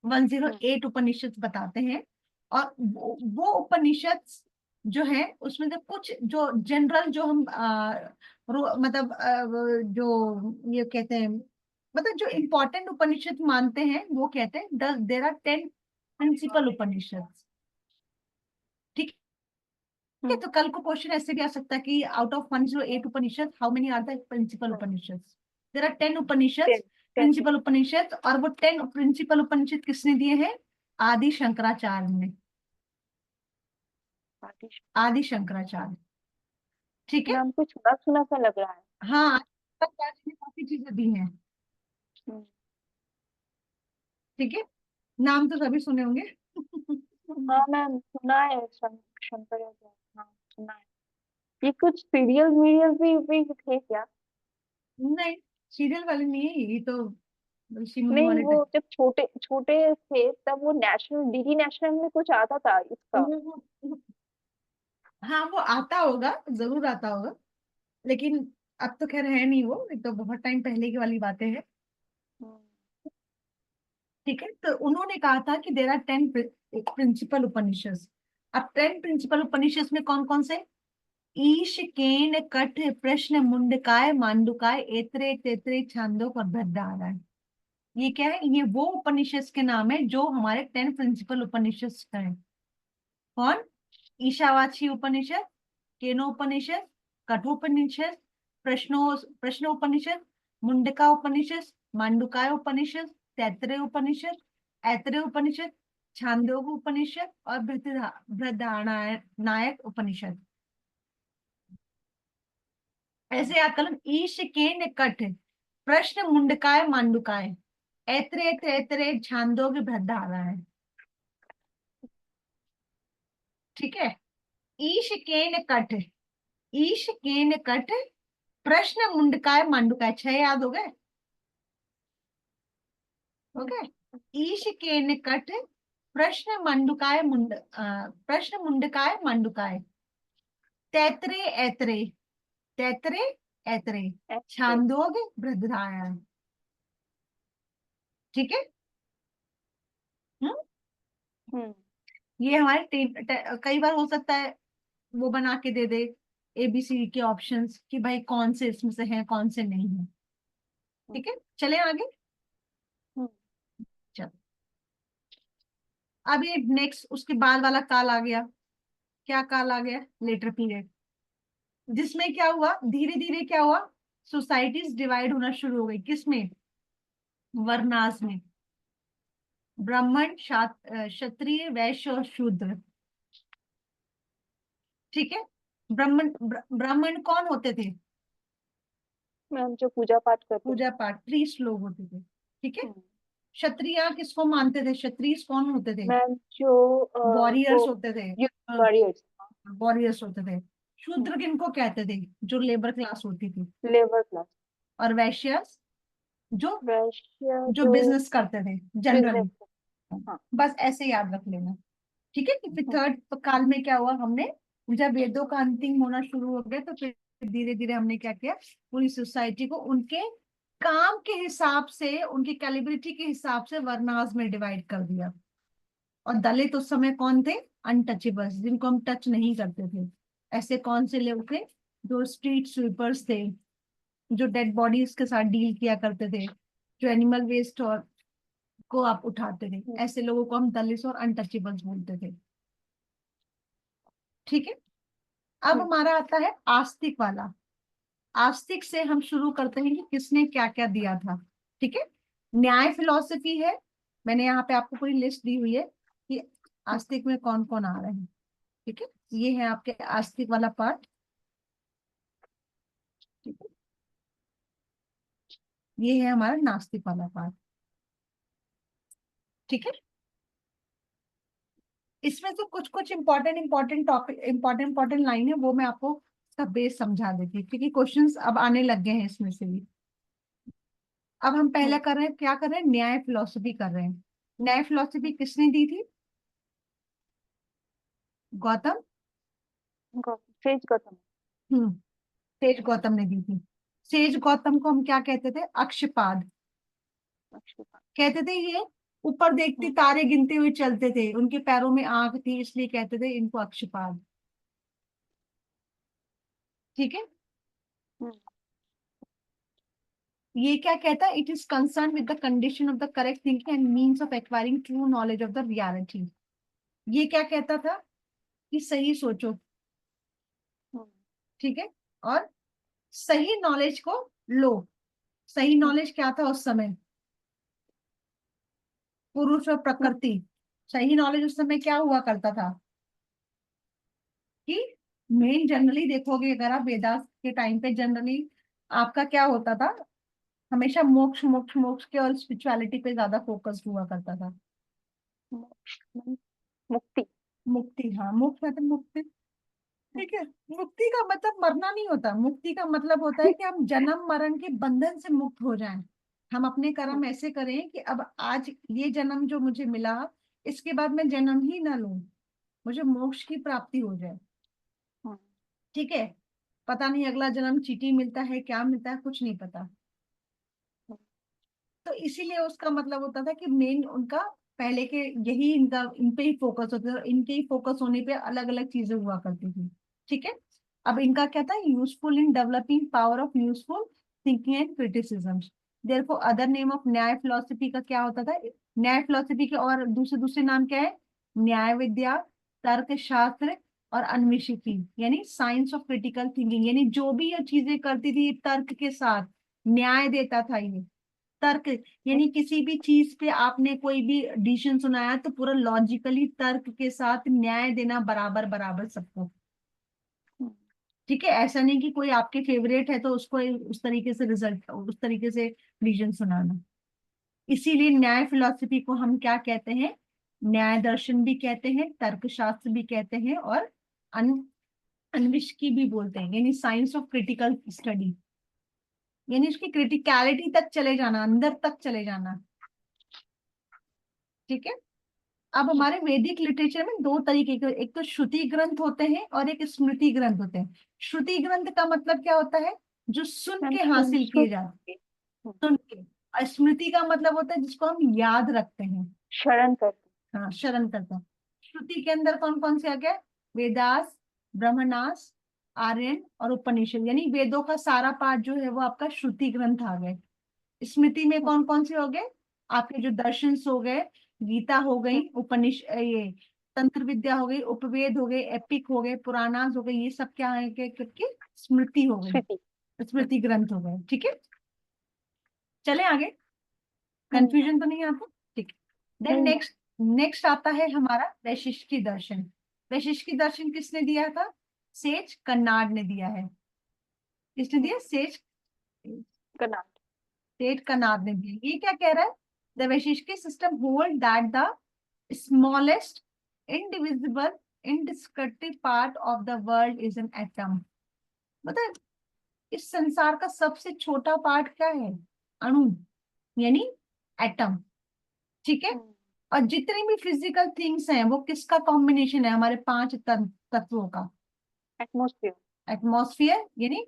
हम्म। 108 उपनिषद बताते हैं। और वो उपनिषद जो है, उसमें से कुछ जो जनरल, जो हम मतलब जो ये कहते हैं, मतलब जो इम्पोर्टेंट उपनिषद मानते हैं, वो कहते हैं देर आर 10 प्रिंसिपल उपनिषद। ठीक है, हम्म। तो कल को क्वेश्चन ऐसे भी आ सकता है कि out of 108 Upanishad how many are the principal hmm. Upanishad. There are 10 Upanishad, 10 10। Principal Upanishad, और वो 10 प्रिंसिपल उपनिषद किसने दिए हैं, आदि शंकराचार्य ने। आतिश। आदि शंकराचार्य। ठीक है, नाम कुछ सुना सुना सा लग रहा है। हाँ शंकराचार्य ने काफी चीजें दी हैं। हम्म। ठीक है, नाम तो सभी सुने होंगे। हाँ मैम सुना है, शंकराचार्य, हाँ सुना है। ये कुछ सीरियल वीरियल भी थे क्या? नहीं, सीरियल वाले नहीं है ये तो, ऋषि मुनि नहीं वाले वो जब छोटे छोटे थे तब वो नेशनल डीडी नेशनल में कुछ आता था इसका। टाइप। हाँ वो आता होगा, जरूर आता होगा, लेकिन अब तो खैर है नहीं वो, एक तो बहुत टाइम पहले की वाली बातें हैं। हम्म। ठीक है, तो उन्होंने कहा था कि देर आर 10 प्रिंसिपल उपनिषद। अब 10 प्रिंसिपल उपनिषद में कौन कौन से, ईश केन कठ प्रश्न मुंडकाय मांडुकाय ऐत्रेय तैत्रेय छांदोक और बृहदारण्यक। ये क्या है, ये वो उपनिषद के नाम है जो हमारे 10 प्रिंसिपल उपनिषद हैं। कौन, ईशावाची उपनिषद, केनोपनिषद, कठोपनिषद, प्रश्नोपनिषद, मुंडका उपनिषद, मांडुकाय उपनिषद, तैत्तरीय उपनिषद, ऐतरेय उपनिषद, छांदोग्य उपनिषद, और बृहदारण्यक उपनिषद। ऐसे आकलन, ईश केन कठ प्रश्न मुंडकाय मांडुकाय ऐतरेय तैतरेय छांदोग्य बृहदारण्यक। ठीक है, ईश केन कठ, ईश केन कठ प्रश्न मुंडकाय मांडुकाय, 6 याद हो गए, ओके। ईश के निकट प्रश्न मंडुकाय प्रश्न मुंडकाय मंडुकाय, तैतरे ऐतरे, तैतरे ऐतरे, ऐसे। छांदोग बृहदारण्यक। ठीक है। हम्म, हम्म। ये हमारे कई बार हो सकता है वो बना के दे दे एबीसी के ऑप्शंस कि भाई कौन से इसमें से हैं कौन से नहीं है। हम्म। ठीक है, चले आगे। हम्म। चलो, अब ये नेक्स्ट उसके बाद वाला काल आ गया। क्या काल आ गया, लेटर पीरियड, जिसमें क्या हुआ, धीरे धीरे क्या हुआ, सोसाइटीज डिवाइड होना शुरू हो गई, किसमें, वर्नास में। ब्राह्मण, क्षत्रिय, वैश्य और शूद्र। ठीक है। ब्राह्मण कौन होते थे? मैम जो पूजा पाठ करते हैं। पूजा पाठ प्रीस्ट लोग होते थे। ठीक है। हम्म, क्षत्रिय किसको मानते थे? क्षत्रिय कौन होते थे? मैम जो वॉरियर्स वो होते थे। वॉरियर्स। वॉरियर्स होते थे। शूद्र किनको कहते थे? जो लेबर क्लास होती थी। Labour class. और वैश्य जो वैश्य जो जो बिजनेस करते थे बिजनेस। जनरली। हाँ। बस ऐसे याद रख लेना। ठीक है। कि फिर थर्ड काल में क्या हुआ, हमने जब वेदों का अंतिम होना शुरू हो गया तो फिर धीरे धीरे हमने क्या किया, पूरी सोसाइटी को उनके काम के हिसाब से, उनकी कैलिब्रिटी के हिसाब से वर्णास में डिवाइड कर दिया। और दलित उस समय कौन थे? अनटचेबल्स, जिनको हम टच नहीं करते थे। ऐसे कौन से लोग थे? जो स्ट्रीट स्वीपर्स थे, जो डेड बॉडीज के साथ डील किया करते थे, जो एनिमल वेस्ट और को आप उठाते थे, ऐसे लोगों को हम दलित और अनटचेबल्स बोलते थे। ठीक है। अब हमारा आता है आस्तिक वाला। आस्तिक से हम शुरू करते हैं कि किसने क्या क्या दिया था। ठीक है। न्याय फिलॉसफी है। मैंने यहाँ पे आपको पूरी लिस्ट दी हुई है कि आस्तिक में कौन कौन आ रहे हैं। ठीक है। ये है आपके आस्तिक वाला पार्ट। ठीक है। ये है हमारा नास्तिक वाला पार्ट। ठीक है। इसमें से कुछ कुछ important important topic, important important line है, वो मैं आपको इसका बेस समझा देती हूँ, क्योंकि क्वेश्चंस अब आने लग गए हैं इसमें से भी। अब हम पहले कर रहे हैं, क्या कर रहे हैं? न्याय फिलॉसफी कर रहे हैं। न्याय फिलॉसफी किसने दी थी? गौतम। सेज गौतम। हम्म। सेज गौतम ने दी थी। सेज गौतम को हम क्या कहते थे? अक्षपाद अक्षता। कहते थे। ये ऊपर देखते तारे गिनते हुए चलते थे, उनके पैरों में आंख थी, इसलिए कहते थे इनको अक्षपाद। ठीक है। ये क्या कहता है? It is concern with the condition of the correct thinking and means of acquiring true knowledge of the reality. ये क्या कहता था? कि सही सोचो। ठीक है। और सही नॉलेज को लो। सही नॉलेज क्या था उस समय? पुरुष और प्रकृति। सही नॉलेज उस समय क्या हुआ करता था? कि मेन जनरली देखोगे अगर आप वेदास के टाइम पे, जनरली आपका क्या होता था? हमेशा मोक्ष मोक्ष मोक्ष के और स्पिरिचुअलिटी पे ज्यादा फोकस हुआ करता था। मुक्ति। मुक्ति, हाँ, मोक्ष मतलब मुक्ति। ठीक है। मुक्ति का मतलब मरना नहीं होता। मुक्ति का मतलब होता है कि हम जन्म मरण के बंधन से मुक्त हो जाएं। हम अपने कर्म ऐसे करें कि अब आज ये जन्म जो मुझे मिला, इसके बाद मैं जन्म ही ना लूं, मुझे मोक्ष की प्राप्ति हो जाए। ठीक है। पता नहीं अगला जन्म चीटी मिलता है, क्या मिलता है, कुछ नहीं पता। तो इसीलिए उसका मतलब होता था कि मेन उनका पहले के यही, इनका इन पे ही फोकस होता था। इनके ही फोकस होने पे अलग अलग चीजें हुआ करती थी। ठीक है। अब इनका क्या था? Useful in developing power of useful thinking and criticism. Therefore other name of न्याय फिलोसफी का क्या होता था? न्याय फिलोसफी के और दूसरे दूसरे नाम क्या है? न्याय विद्या, तर्क शास्त्र और अन्वेषिकी, यानी साइंस ऑफ क्रिटिकल थिंकिंग। यानी जो भी ये चीजें करती थी, ये तर्क के साथ न्याय देता था। ये तर्क, यानी किसी भी चीज पे आपने कोई भी डिसीजन सुनाया तो पूरा लॉजिकली तर्क के साथ न्याय देना, बराबर बराबर सबको। ठीक है। ऐसा नहीं कि कोई आपके फेवरेट है तो उसको उस तरीके से रिजल्ट, उस तरीके से डिसीजन सुनाना। इसीलिए न्याय फिलॉसफी को हम क्या कहते हैं? न्याय दर्शन भी कहते हैं, तर्कशास्त्र भी कहते हैं, और अन अन्विष्की भी बोलते हैं, यानी साइंस ऑफ क्रिटिकल स्टडी। यानी उसकी क्रिटिकलिटी तक चले जाना, अंदर तक चले जाना। ठीक है। अब हमारे वैदिक लिटरेचर में दो तरीके के, एक तो श्रुति ग्रंथ होते हैं और एक स्मृति ग्रंथ होते हैं। श्रुति ग्रंथ का मतलब क्या होता है? जो सुन मैम के हासिल सुन किए जाते हैं, सुन के। और स्मृति का मतलब होता है जिसको हम याद रखते हैं। शरण करते। हाँ, शरण करते हैं। श्रुति के अंदर कौन कौन से आ गया? वेदास, ब्रह्मणास, आर्यन और उपनिषद, यानी वेदों का सारा पाठ जो है वो आपका श्रुति ग्रंथ आ गए। स्मृति में कौन कौन से हो गए? आपके जो दर्शन हो गए, गीता हो गई, ये तंत्र विद्या हो गई, उपवेद हो गए, एपिक हो गए, पुराणास हो गए, ये सब क्या है कि स्मृति हो गई, स्मृति। स्मृति ग्रंथ हो गए। ठीक है। चले आगे। कंफ्यूजन तो नहीं आता? ठीक है। देन नेक्स्ट नेक्स्ट आता है हमारा वैशिष्टि दर्शन। वैशिष्टि दर्शन किसने दिया था? सेज कन्नाड ने दिया है। किसने दिया? Says Connaught. सेज कन्नाड ने दिया। ये क्या कह रहा है? The Vaisheshika system hold that the smallest indivisible indescriptible part of the world is an atom। मतलब इस संसार का सबसे छोटा पार्ट क्या है? अणु, यानी एटम। ठीक है। और जितनी भी फिजिकल थिंग्स हैं वो किसका कॉम्बिनेशन है? हमारे पांच तत्वों का। एटमोस्फियर। एटमॉस्फेयर यानी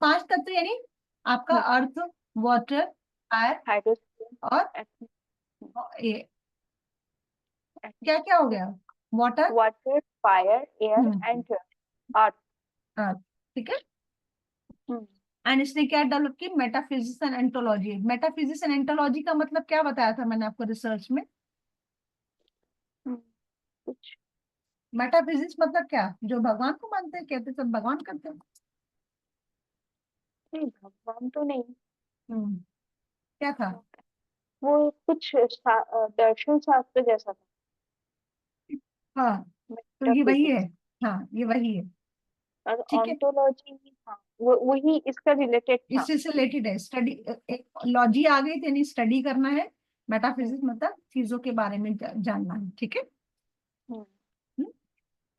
पांच तत्व, यानी आपका अर्थ, वाटर, फायर और हाइड्रोजन, ये क्या क्या हो गया? Water, water, fire, air and earth. Earth. ठीक है। एंड इसने क्या डेवलप की? Metaphysics and ontology. Metaphysics and ontology का मतलब क्या बताया था मैंने आपको रिसर्च में? कुछ मेटाफिजिक्स मतलब क्या? जो भगवान को मानते हैं, कहते सब भगवान करते हैं। नहीं, भगवान तो नहीं। क्या था? वो कुछ दर्शन शास्त्र जैसा था। हाँ, तो ये वही है। मेटाफिजिक्स हाँ, ये वही है। और ठीक है, ऑन्टोलॉजी। हाँ, वो वही इसका रिलेटेड था। इससे रिलेटेड है स्टडी। एक लॉजी आ गई थी, यानी स्टडी करना है। हम्म, मेटाफिजिक्स मतलब चीजों के बारे में जानना है। ठीक है। हम्म, हम्म।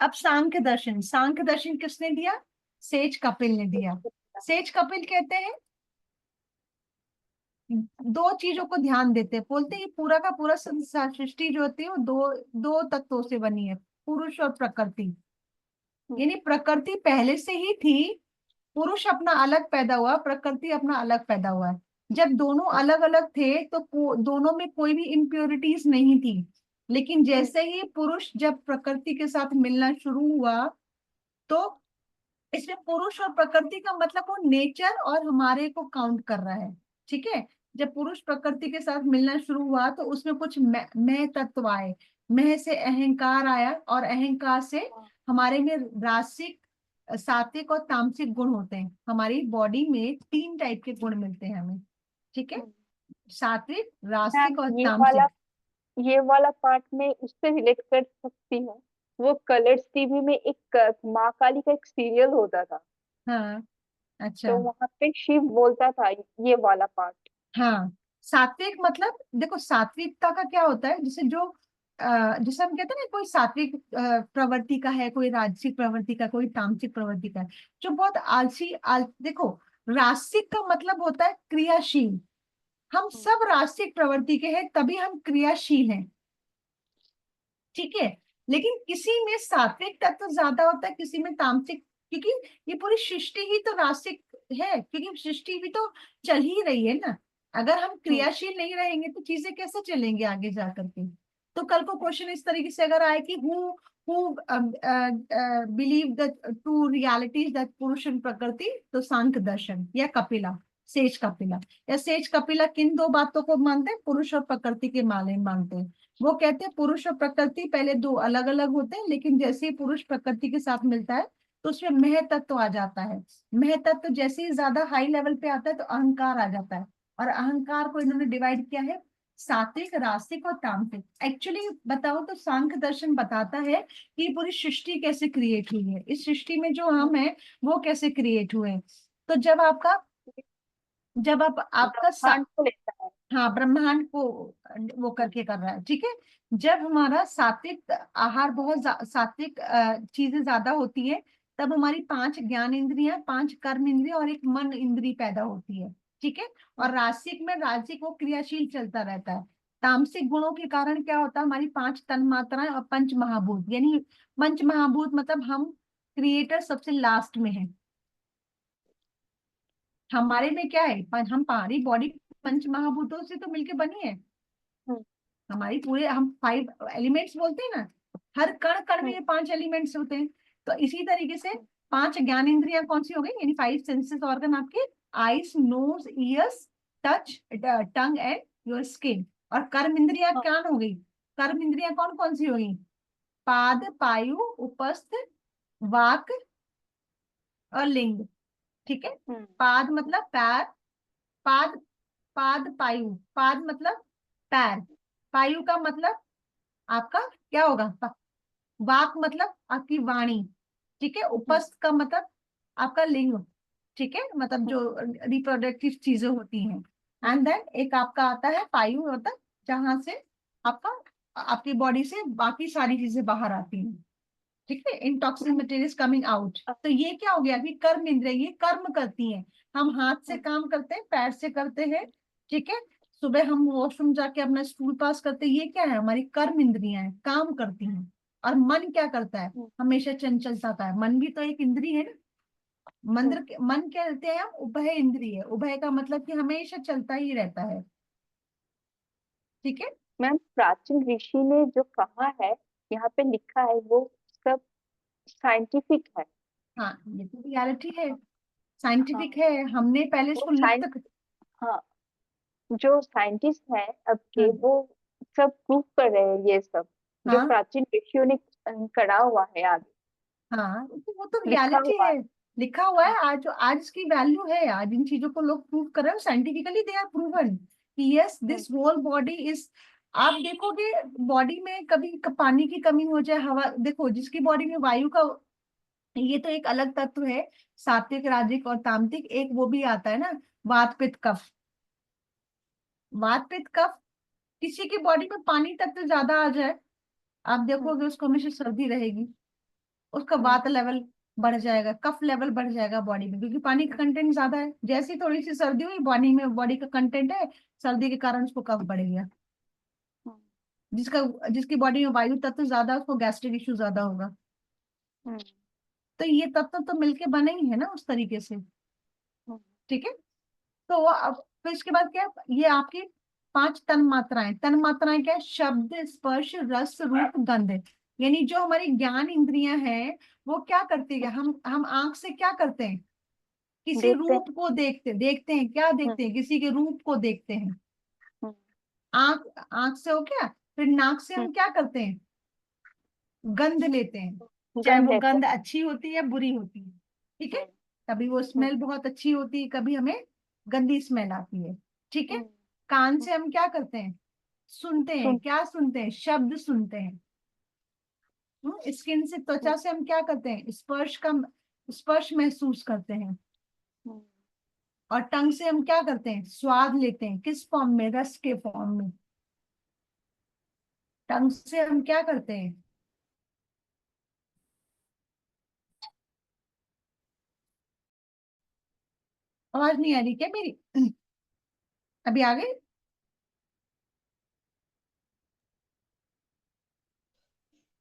अब सांख्य दर्शन। सांख्य दर्शन किसने दिया? सेज कपिल ने दिया। सेज कपिल कहते हैं दो चीजों को ध्यान देते हैं। बोलते हैं पूरा का पूरा संसार, सृष्टि जो होती है वो दो दो तत्वों से बनी है, पुरुष और प्रकृति। हम्म, यानी प्रकृति पहले से ही थी, पुरुष अपना अलग पैदा हुआ, प्रकृति अपना अलग पैदा हुआ है। जब दोनों अलग अलग थे तो दोनों में कोई भी इम्प्योरिटीज नहीं थी। लेकिन हम्म, जैसे ही पुरुष जब प्रकृति के साथ मिलना शुरू हुआ, तो इसमें पुरुष और प्रकृति का मतलब वो नेचर और हमारे को काउंट कर रहा है। ठीक है। जब पुरुष प्रकृति के साथ मिलना शुरू हुआ तो उसमें कुछ मैं तत्व आए। मैं से अहंकार आया, और अहंकार से हाँ, हमारे में रासिक, सात्विक और तामसिक गुण होते हैं। हमारी बॉडी में तीन टाइप के गुण मिलते हैं हमें। ठीक है। हम्म। सात्विक, मैम, रासिक और वाला तामसिक। ये वाला पार्ट में उससे रिलेट कर सकती हूँ। वो कलर्स टीवी में एक माँ काली का एक सीरियल होता था। हाँ, अच्छा। तो वहां पे शिव बोलता था ये वाला पार्ट। हाँ, सात्विक मतलब देखो, सात्विकता का क्या होता है? जैसे जो जैसे हम कहते हैं ना, कोई सात्विक प्रवृत्ति का है, कोई राजसिक प्रवृत्ति का, कोई तामसिक प्रवृत्ति का है। जो बहुत आलसी देखो, राजसिक का मतलब होता है क्रियाशील। हम हम्म, सब राजसिक प्रवृत्ति के हैं, तभी हम क्रियाशील हैं। ठीक है। लेकिन किसी में सात्विक तत्व ज्यादा होता है, किसी में तामसिक। क्योंकि ये पूरी सृष्टि ही तो रासिक है, क्योंकि सृष्टि भी तो चल ही रही है ना। अगर हम हम्म, क्रियाशील नहीं रहेंगे तो चीजें कैसे चलेंगे आगे जा करके? तो कल को हम्म, क्वेश्चन इस तरीके से अगर आए कि who believe the two realities that पुरुष एंड प्रकृति, तो सांख्य दर्शन या कपिला, सेज कपिला। या सेज कपिला किन दो बातों को मानते हैं? पुरुष और प्रकृति के माने मानते हैं। वो कहते हैं पुरुष और प्रकृति पहले दो अलग अलग होते हैं, लेकिन जैसे ही पुरुष प्रकृति के साथ मिलता है तो उसमें मह तत्व आ जाता है। मह तत्व जैसे ही ज्यादा हाई लेवल पे आता है तो अहंकार आ जाता है। और अहंकार को इन्होंने डिवाइड किया है सात्विक, रासिक और तामसिक। एक्चुअली बताओ तो सांख्य दर्शन बताता है कि पूरी सृष्टि कैसे क्रिएट हुई है, इस सृष्टि में जो हम है वो कैसे क्रिएट हुए हैं। तो जब आप आपका ब्रह्मांड को लेता है। हाँ, ब्रह्मांड को वो करके कर रहा है। ठीक है। जब हमारा सात्विक आहार बहुत सात्विक चीजें ज्यादा होती है, तब हमारी पांच ज्ञान इंद्रियां, पांच कर्म इंद्रियां और एक मन इंद्री पैदा होती है। ठीक है। और रासिक में, रासिक वो क्रियाशील चलता रहता है। तामसिक गुणों के कारण क्या होता है? हमारी पांच तन मात्राएं और पंच महाभूत, यानी पंच महाभूत मतलब हम क्रिएटर सबसे लास्ट में है। हमारे में क्या है? हम हमारी बॉडी पंच महाभूतों से तो मिलके बनी है। हम्म, हमारी पूरे हम फाइव एलिमेंट्स बोलते हैं ना, हर कण कण में हम्म, ये पांच एलिमेंट्स होते हैं। तो इसी तरीके से हम्म, पांच ज्ञान इंद्रियां कौन सी हो गई? यानी फाइव सेंसेस ऑर्गन आपके, eyes, nose, ears, touch, tongue and your skin. और कर्म इंद्रियां हाँ, क्या हो गई? कर्म इंद्रियां कौन कौन सी हो गई? पाद, पायु, उपस्थ, वाक और लिंग। ठीक है। हम्म, पाद मतलब पैर, पाद, पाद पायु, पाद मतलब पैर, पायु का मतलब आपका क्या होगा? वाक मतलब आपकी वाणी, ठीक है। हम्म, उपस्थ का मतलब आपका लिंग, ठीक है, मतलब हम्म, जो रिप्रोडक्टिव चीजें होती हैं। हम्म, एंड देन एक आपका आता है पायु, मतलब जहां से आपका आपकी बॉडी से बाकी सारी चीजें बाहर आती हैं, ठीक है, इनटॉक्सिक मटेरियल कमिंग आउट। तो ये क्या हो गया? अभी कर्म इंद्रिय, ये कर्म करती हैं। हम हाथ से हम्म, काम करते हैं, पैर से करते हैं, ठीक है। सुबह हम वॉशरूम जाके अपना स्टूल पास करते हैं, ये क्या है? हमारी कर्म इंद्रियां हैं, काम करती हैं। और मन क्या करता है? हम्म, हमेशा चंचलता का है। मन भी तो एक इंद्रिय है ना। हम्म। मन कहते हैं हम उभय इंद्रिय। उभय का मतलब कि हमेशा चलता ही रहता है, ठीक है। मैम प्राचीन ऋषि ने जो कहा है, यहाँ पे लिखा है, वो सब साइंटिफिक है। हाँ, ये तो रियलिटी है, हाँ, साइंटिफिक है। हमने पहले वो इसको साइंस, लिख। हाँ, जो साइंटिस्ट है अब के, हाँ वो सब प्रूव कर रहे हैं ये सब, जो हाँ प्राचीन ऋषियों ने करा हुआ है, आगे हाँ, तो वो तो लिखा रियलिटी हुआ है, है। लिखा हुआ है। हाँ, आज आज इसकी वैल्यू है, आज इन चीजों को लोग प्रूव कर रहे हैं साइंटिफिकली, दे आर प्रूवन कि yes hmm, this whole body is. आप देखोगे बॉडी में कभी पानी की कमी हो जाए, हवा, देखो जिसकी बॉडी में वायु का, ये तो एक अलग तत्व है, सात्विक राजसिक और तामसिक, एक वो भी आता है ना, वात पित्त कफ। वात पित्त कफ, किसी की बॉडी में पानी तत्व ज्यादा आ जाए, आप हम्म, देखोगे उसको हमेशा सर्दी रहेगी, उसका हम्म, वात लेवल बढ़ जाएगा, कफ लेवल बढ़ जाएगा बॉडी में, क्योंकि पानी का कंटेंट ज्यादा है। जैसी थोड़ी सी सर्दी हुई, बॉडी में बॉडी का कंटेंट है, सर्दी के कारण उसको कफ बढ़ गया। हम्म, जिसका जिसकी बॉडी में वायु तत्व ज्यादा है, उसको गैस्ट्रिक इश्यू ज्यादा होगा। हम्म, तो ये तत्व तो मिलके बने ही है ना उस तरीके से, हम्म, ठीक है। तो अब फिर इसके बाद क्या है? ये आपकी 5 तन मात्राएं। तन मात्राएं क्या है? शब्द, स्पर्श, रस, रूप, गंध। यानी जो हमारी ज्ञान इंद्रियां हैं, वो क्या करती है? हम आंख से क्या करते हैं? किसी देखते हैं। रूप को देखते देखते हैं, क्या हम्म, देखते हैं? किसी के रूप को देखते हैं। हम्म, आंख, आंख से हो क्या? फिर नाक से हम्म, हम क्या करते हैं? गंध लेते हैं, चाहे गंध वो देते गंध हैं। अच्छी होती है या बुरी होती है, ठीक है। हम्म, कभी वो हम्म, स्मेल बहुत अच्छी होती है, कभी हमें गंदी स्मेल आती है, ठीक है। हम्म, कान हम्म, से हम क्या करते हैं? सुनते हैं, सुन। क्या सुनते हैं? शब्द सुनते हैं। स्किन से, हम्म, त्वचा से हम क्या करते हैं? स्पर्श महसूस करते हैं। हम्म, और टंग से हम क्या करते हैं? स्वाद लेते हैं, किस फॉर्म में? रस के फॉर्म में। टंग से हम क्या करते हैं? आवाज नहीं आ रही क्या मेरी? अभी आ गई?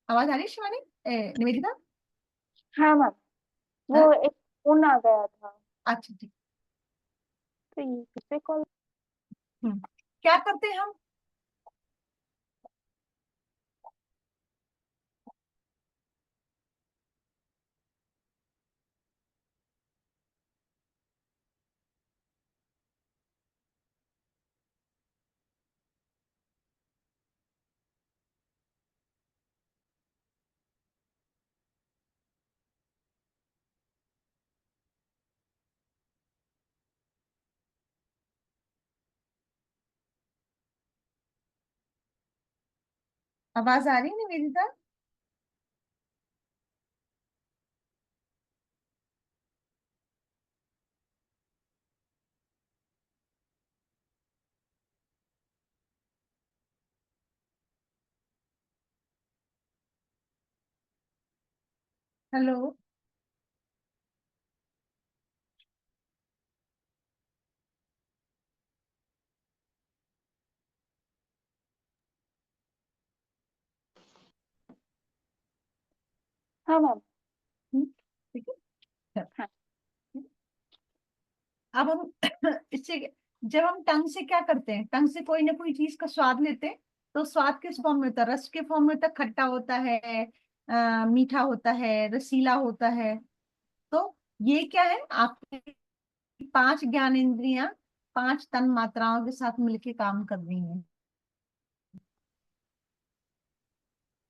आवाज आ रही है शिवानी? निवेदिता? हाँ मैम, हाँ, वो एक फोन आ गया था, अच्छा ठीक। तो ये किससे कॉल? क्या करते हैं हम? आवाज आ रही है निवेदिता? हेलो? हाँ मैम। ठीक है। हाँ। अब हम इससे, जब हम टंग से क्या करते हैं? टंग से कोई ना कोई चीज का स्वाद लेते हैं, तो स्वाद किस फॉर्म में होता है? रस के फॉर्म में होता है, खट्टा होता है, मीठा होता है, रसीला होता है। तो ये क्या है? आपकी 5 ज्ञान इंद्रियां 5 तन मात्राओं के साथ मिलके काम कर रही हैं।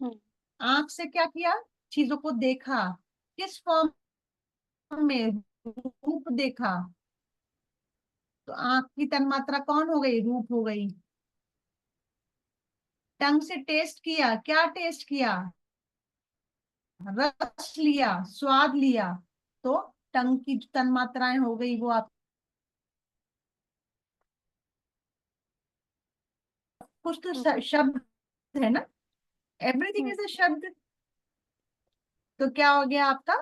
हम्म, आंख से क्या किया? चीजों को देखा, किस फॉर्म में? रूप देखा। तो आंख की तन्मात्रा कौन हो गई? रूप हो गई। टंग से टेस्ट किया, क्या टेस्ट किया? रस लिया, स्वाद लिया। तो टंग की तन मात्राएं हो गई वो आप, कुछ तो हम्म, शब्द है ना, एवरीथिंग हम्म, इज अ शब्द। तो क्या हो गया आपका,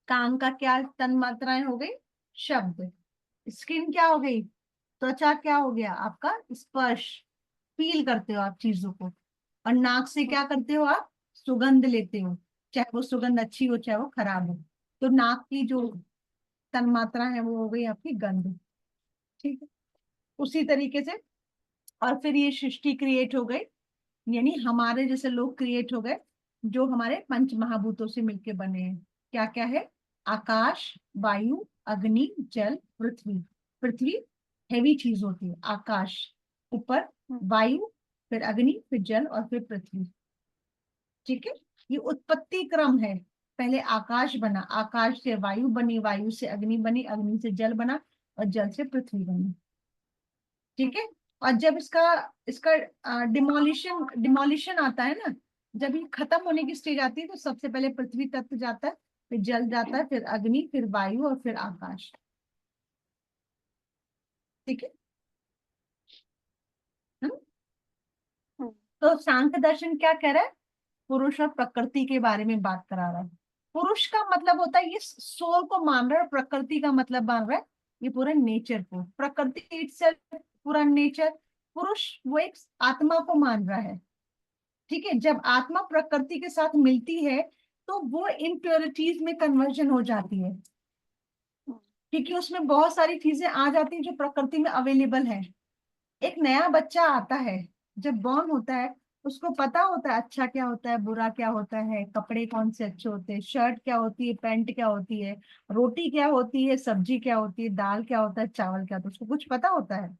कान का क्या तन मात्राएं हो गई, शब्द। स्किन क्या हो गई, त्वचा क्या हो गया आपका, स्पर्श, फील करते हो आप चीजों को। और नाक से हम्म, क्या करते हो आप, सुगंध लेते हो, चाहे वो सुगंध अच्छी हो चाहे वो खराब हो। तो नाक की जो तन मात्रा है वो हो गई आपकी गंध। ठीक है, उसी तरीके से। और फिर ये सृष्टि क्रिएट हो गई, यानी हमारे जैसे लोग क्रिएट हो गए, जो हमारे पंच महाभूतों से मिलके बने हैं। क्या क्या है, आकाश, वायु, अग्नि, जल, पृथ्वी। पृथ्वी हैवी चीज होती है, आकाश ऊपर, हम्म, वायु, फिर अग्नि, फिर जल और फिर पृथ्वी। ठीक है, ये उत्पत्ति क्रम है। पहले आकाश बना, आकाश से वायु बनी, वायु से अग्नि बनी, अग्नि से जल बना, और जल से पृथ्वी बनी। ठीक है, और जब इसका इसका डिमोलिशन डिमोलिशन आता है ना, जब ये खत्म होने की स्टेज आती है, तो सबसे पहले पृथ्वी तत्व जाता है, फिर जल जाता है, फिर अग्नि, फिर वायु और फिर आकाश। ठीक है। हम्म? हम्म, तो सांख्य दर्शन क्या कह रहा है, पुरुष और प्रकृति के बारे में बात करा रहा है। पुरुष का मतलब होता है ये सोल को मान रहा है, प्रकृति का मतलब मान रहा है ये पूरा नेचर को, प्रकृति इटसेल्फ पूरा नेचर। पुरुष वो एक आत्मा को मान रहा है। ठीक है, जब आत्मा प्रकृति के साथ मिलती है तो वो इम्प्योरिटीज में कन्वर्जन हो जाती है, हम्म, क्योंकि उसमें बहुत सारी चीजें आ जाती हैं जो प्रकृति में अवेलेबल है। एक नया बच्चा आता है, जब बॉर्न होता है, उसको पता होता है अच्छा क्या होता है, बुरा क्या होता है, कपड़े कौन से अच्छे होते हैं, शर्ट क्या होती है, पैंट क्या होती है, रोटी क्या होती है, सब्जी क्या होती है, दाल क्या होता है, चावल क्या होता है, उसको कुछ पता होता है?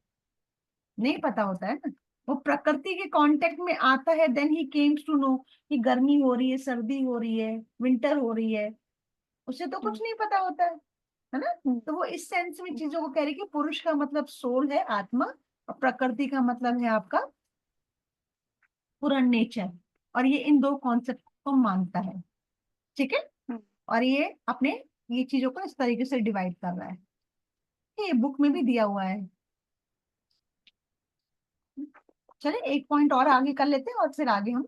नहीं पता होता है ना। वो प्रकृति के कांटेक्ट में आता है, then he comes to know कि गर्मी हो रही है, सर्दी हो रही है, विंटर हो रही है। उसे तो कुछ हम्म, नहीं पता होता है ना। हम्म, तो वो इस सेंस में चीजों को कह रही है कि पुरुष का मतलब सोल है, आत्मा, और प्रकृति का मतलब है आपका पूरा नेचर। और ये इन दो कॉन्सेप्ट को मानता है। ठीक है, हम्म, और ये अपने ये चीजों को इस तरीके से डिवाइड कर रहा है, ये बुक में भी हम्म, दिया हुआ है। चलिए एक पॉइंट और आगे कर लेते हैं और फिर आगे हम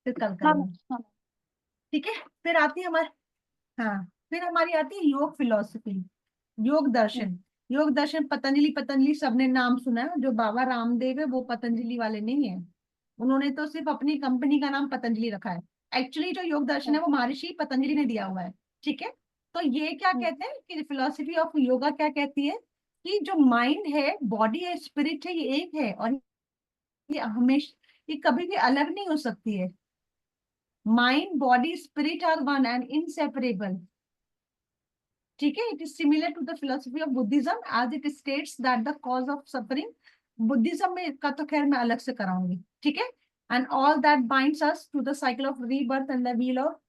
फिर कल हाँ मैम, करेंगे। हाँ मैम, ठीक है, फिर आती है हमारी, हाँ, फिर हमारी आती है योग फिलोसफी, योग हम्म, दर्शन। योग दर्शन पतंजलि, पतंजलि सबने नाम सुना है, जो बाबा रामदेव है वो पतंजलि वाले नहीं है। उन्होंने तो सिर्फ अपनी कंपनी का नाम पतंजलि रखा है। एक्चुअली जो योग दर्शन है हम्म, वो महर्षि पतंजलि ने दिया हुआ है। ठीक है, तो ये क्या हम्म, कहते हैं कि फिलोसफी ऑफ योगा क्या कहती है कि जो माइंड है, बॉडी है, स्पिरिट है, ये एक है, और ये हमेशा, ये कभी भी अलग नहीं हो सकती है। Mind, body, spirit are one and inseparable. ठीक है, it is similar to the philosophy of Buddhism as it states that the cause of suffering. Buddhism में का तो खैर मैं अलग से कराऊंगी। ठीक है, and all that binds us to the cycle of rebirth and the wheel of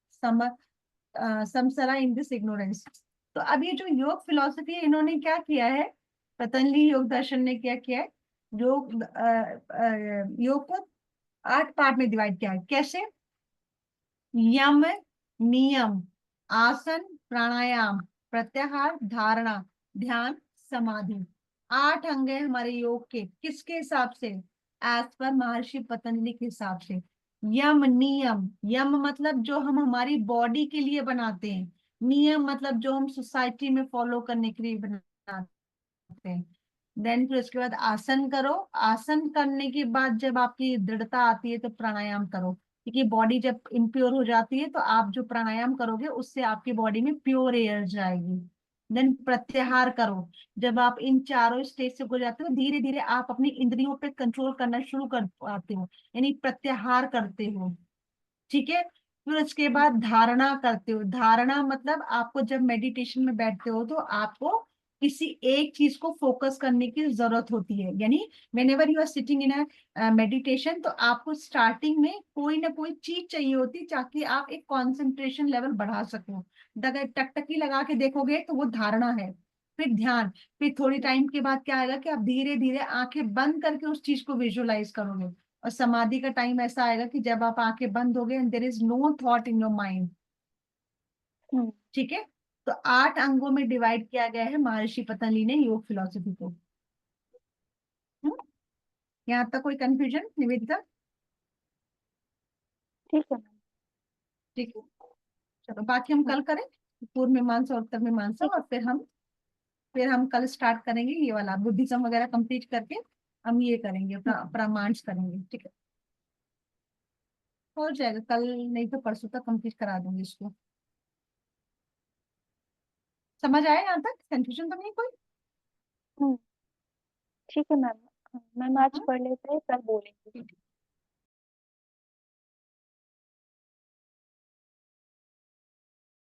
samsara in this ignorance। तो अब ये जो योग फिलोसफी है, इन्होंने क्या किया है, पतंजलि योग दर्शन ने क्या किया है, योग को 8 पार्ट में डिवाइड किया है। कैसे, यम, नियम, आसन, प्राणायाम, प्रत्याहार, धारणा, ध्यान, समाधि। 8 अंग है हमारे योग के, किसके हिसाब से, एज पर महर्षि पतंजलि के हिसाब से। यम नियम, यम मतलब जो हम हमारी बॉडी के लिए बनाते हैं, नियम मतलब जो हम सोसाइटी में फॉलो करने के लिए बनाते हैं। देन फिर उसके बाद आसन करो, आसन करने के बाद जब आपकी दृढ़ता आती है तो प्राणायाम करो, क्योंकि बॉडी जब इम्प्योर हो जाती है तो आप जो प्राणायाम करोगे उससे आपकी बॉडी में प्योर एयर जाएगी। देन प्रत्याहार करो, जब आप इन चारों स्टेज से गुजर जाते हो, धीरे धीरे आप अपनी इंद्रियों पे कंट्रोल करना शुरू कर पाते हो, यानी प्रत्याहार करते हो। ठीक है, फिर उसके बाद धारणा करते हो। धारणा मतलब आपको जब मेडिटेशन में बैठते हो तो आपको किसी एक चीज को फोकस करने की जरूरत होती है, यानी whenever you are sitting in a meditation, तो आपको स्टार्टिंग में कोई ना कोई चीज चाहिए होती है ताकि आप एक कंसंट्रेशन लेवल बढ़ा सको। अगर टकटकी लगा के देखोगे तो वो धारणा है। फिर ध्यान, फिर थोड़ी टाइम के बाद क्या आएगा कि आप धीरे धीरे आंखें बंद करके उस चीज को विजुअलाइज करोगे, और समाधि का टाइम ऐसा आएगा कि जब आप आंखें बंद हो गए and there is no thought in your mind. हम्म। ठीक है। तो 8 अंगों में डिवाइड किया गया है महर्षि पतंजलि ने योग फिलोसफी को। हम्म? यहाँ तक कोई कंफ्यूजन निवेदिता? ठीक है मैम। ठीक है। चलो बाकी हम कल करें, पूर्व मीमांसा और उत्तर मीमांसा, ठीक और फिर हम कल स्टार्ट करेंगे ये वाला बुद्धिज्म वगैरह कंप्लीट करके हम ये करेंगे, है। प्रमाण्स करेंगे। ठीक है, हो जाएगा कल, नहीं तो परसों तक कंप्लीट करा दूंगी इसको। समझ आया यहाँ तक? कंफ्यूजन तो नहीं कोई? हम्म, ठीक है मैम। मैम आज हाँ? पढ़ लेते हैं, कल बोलेंगे।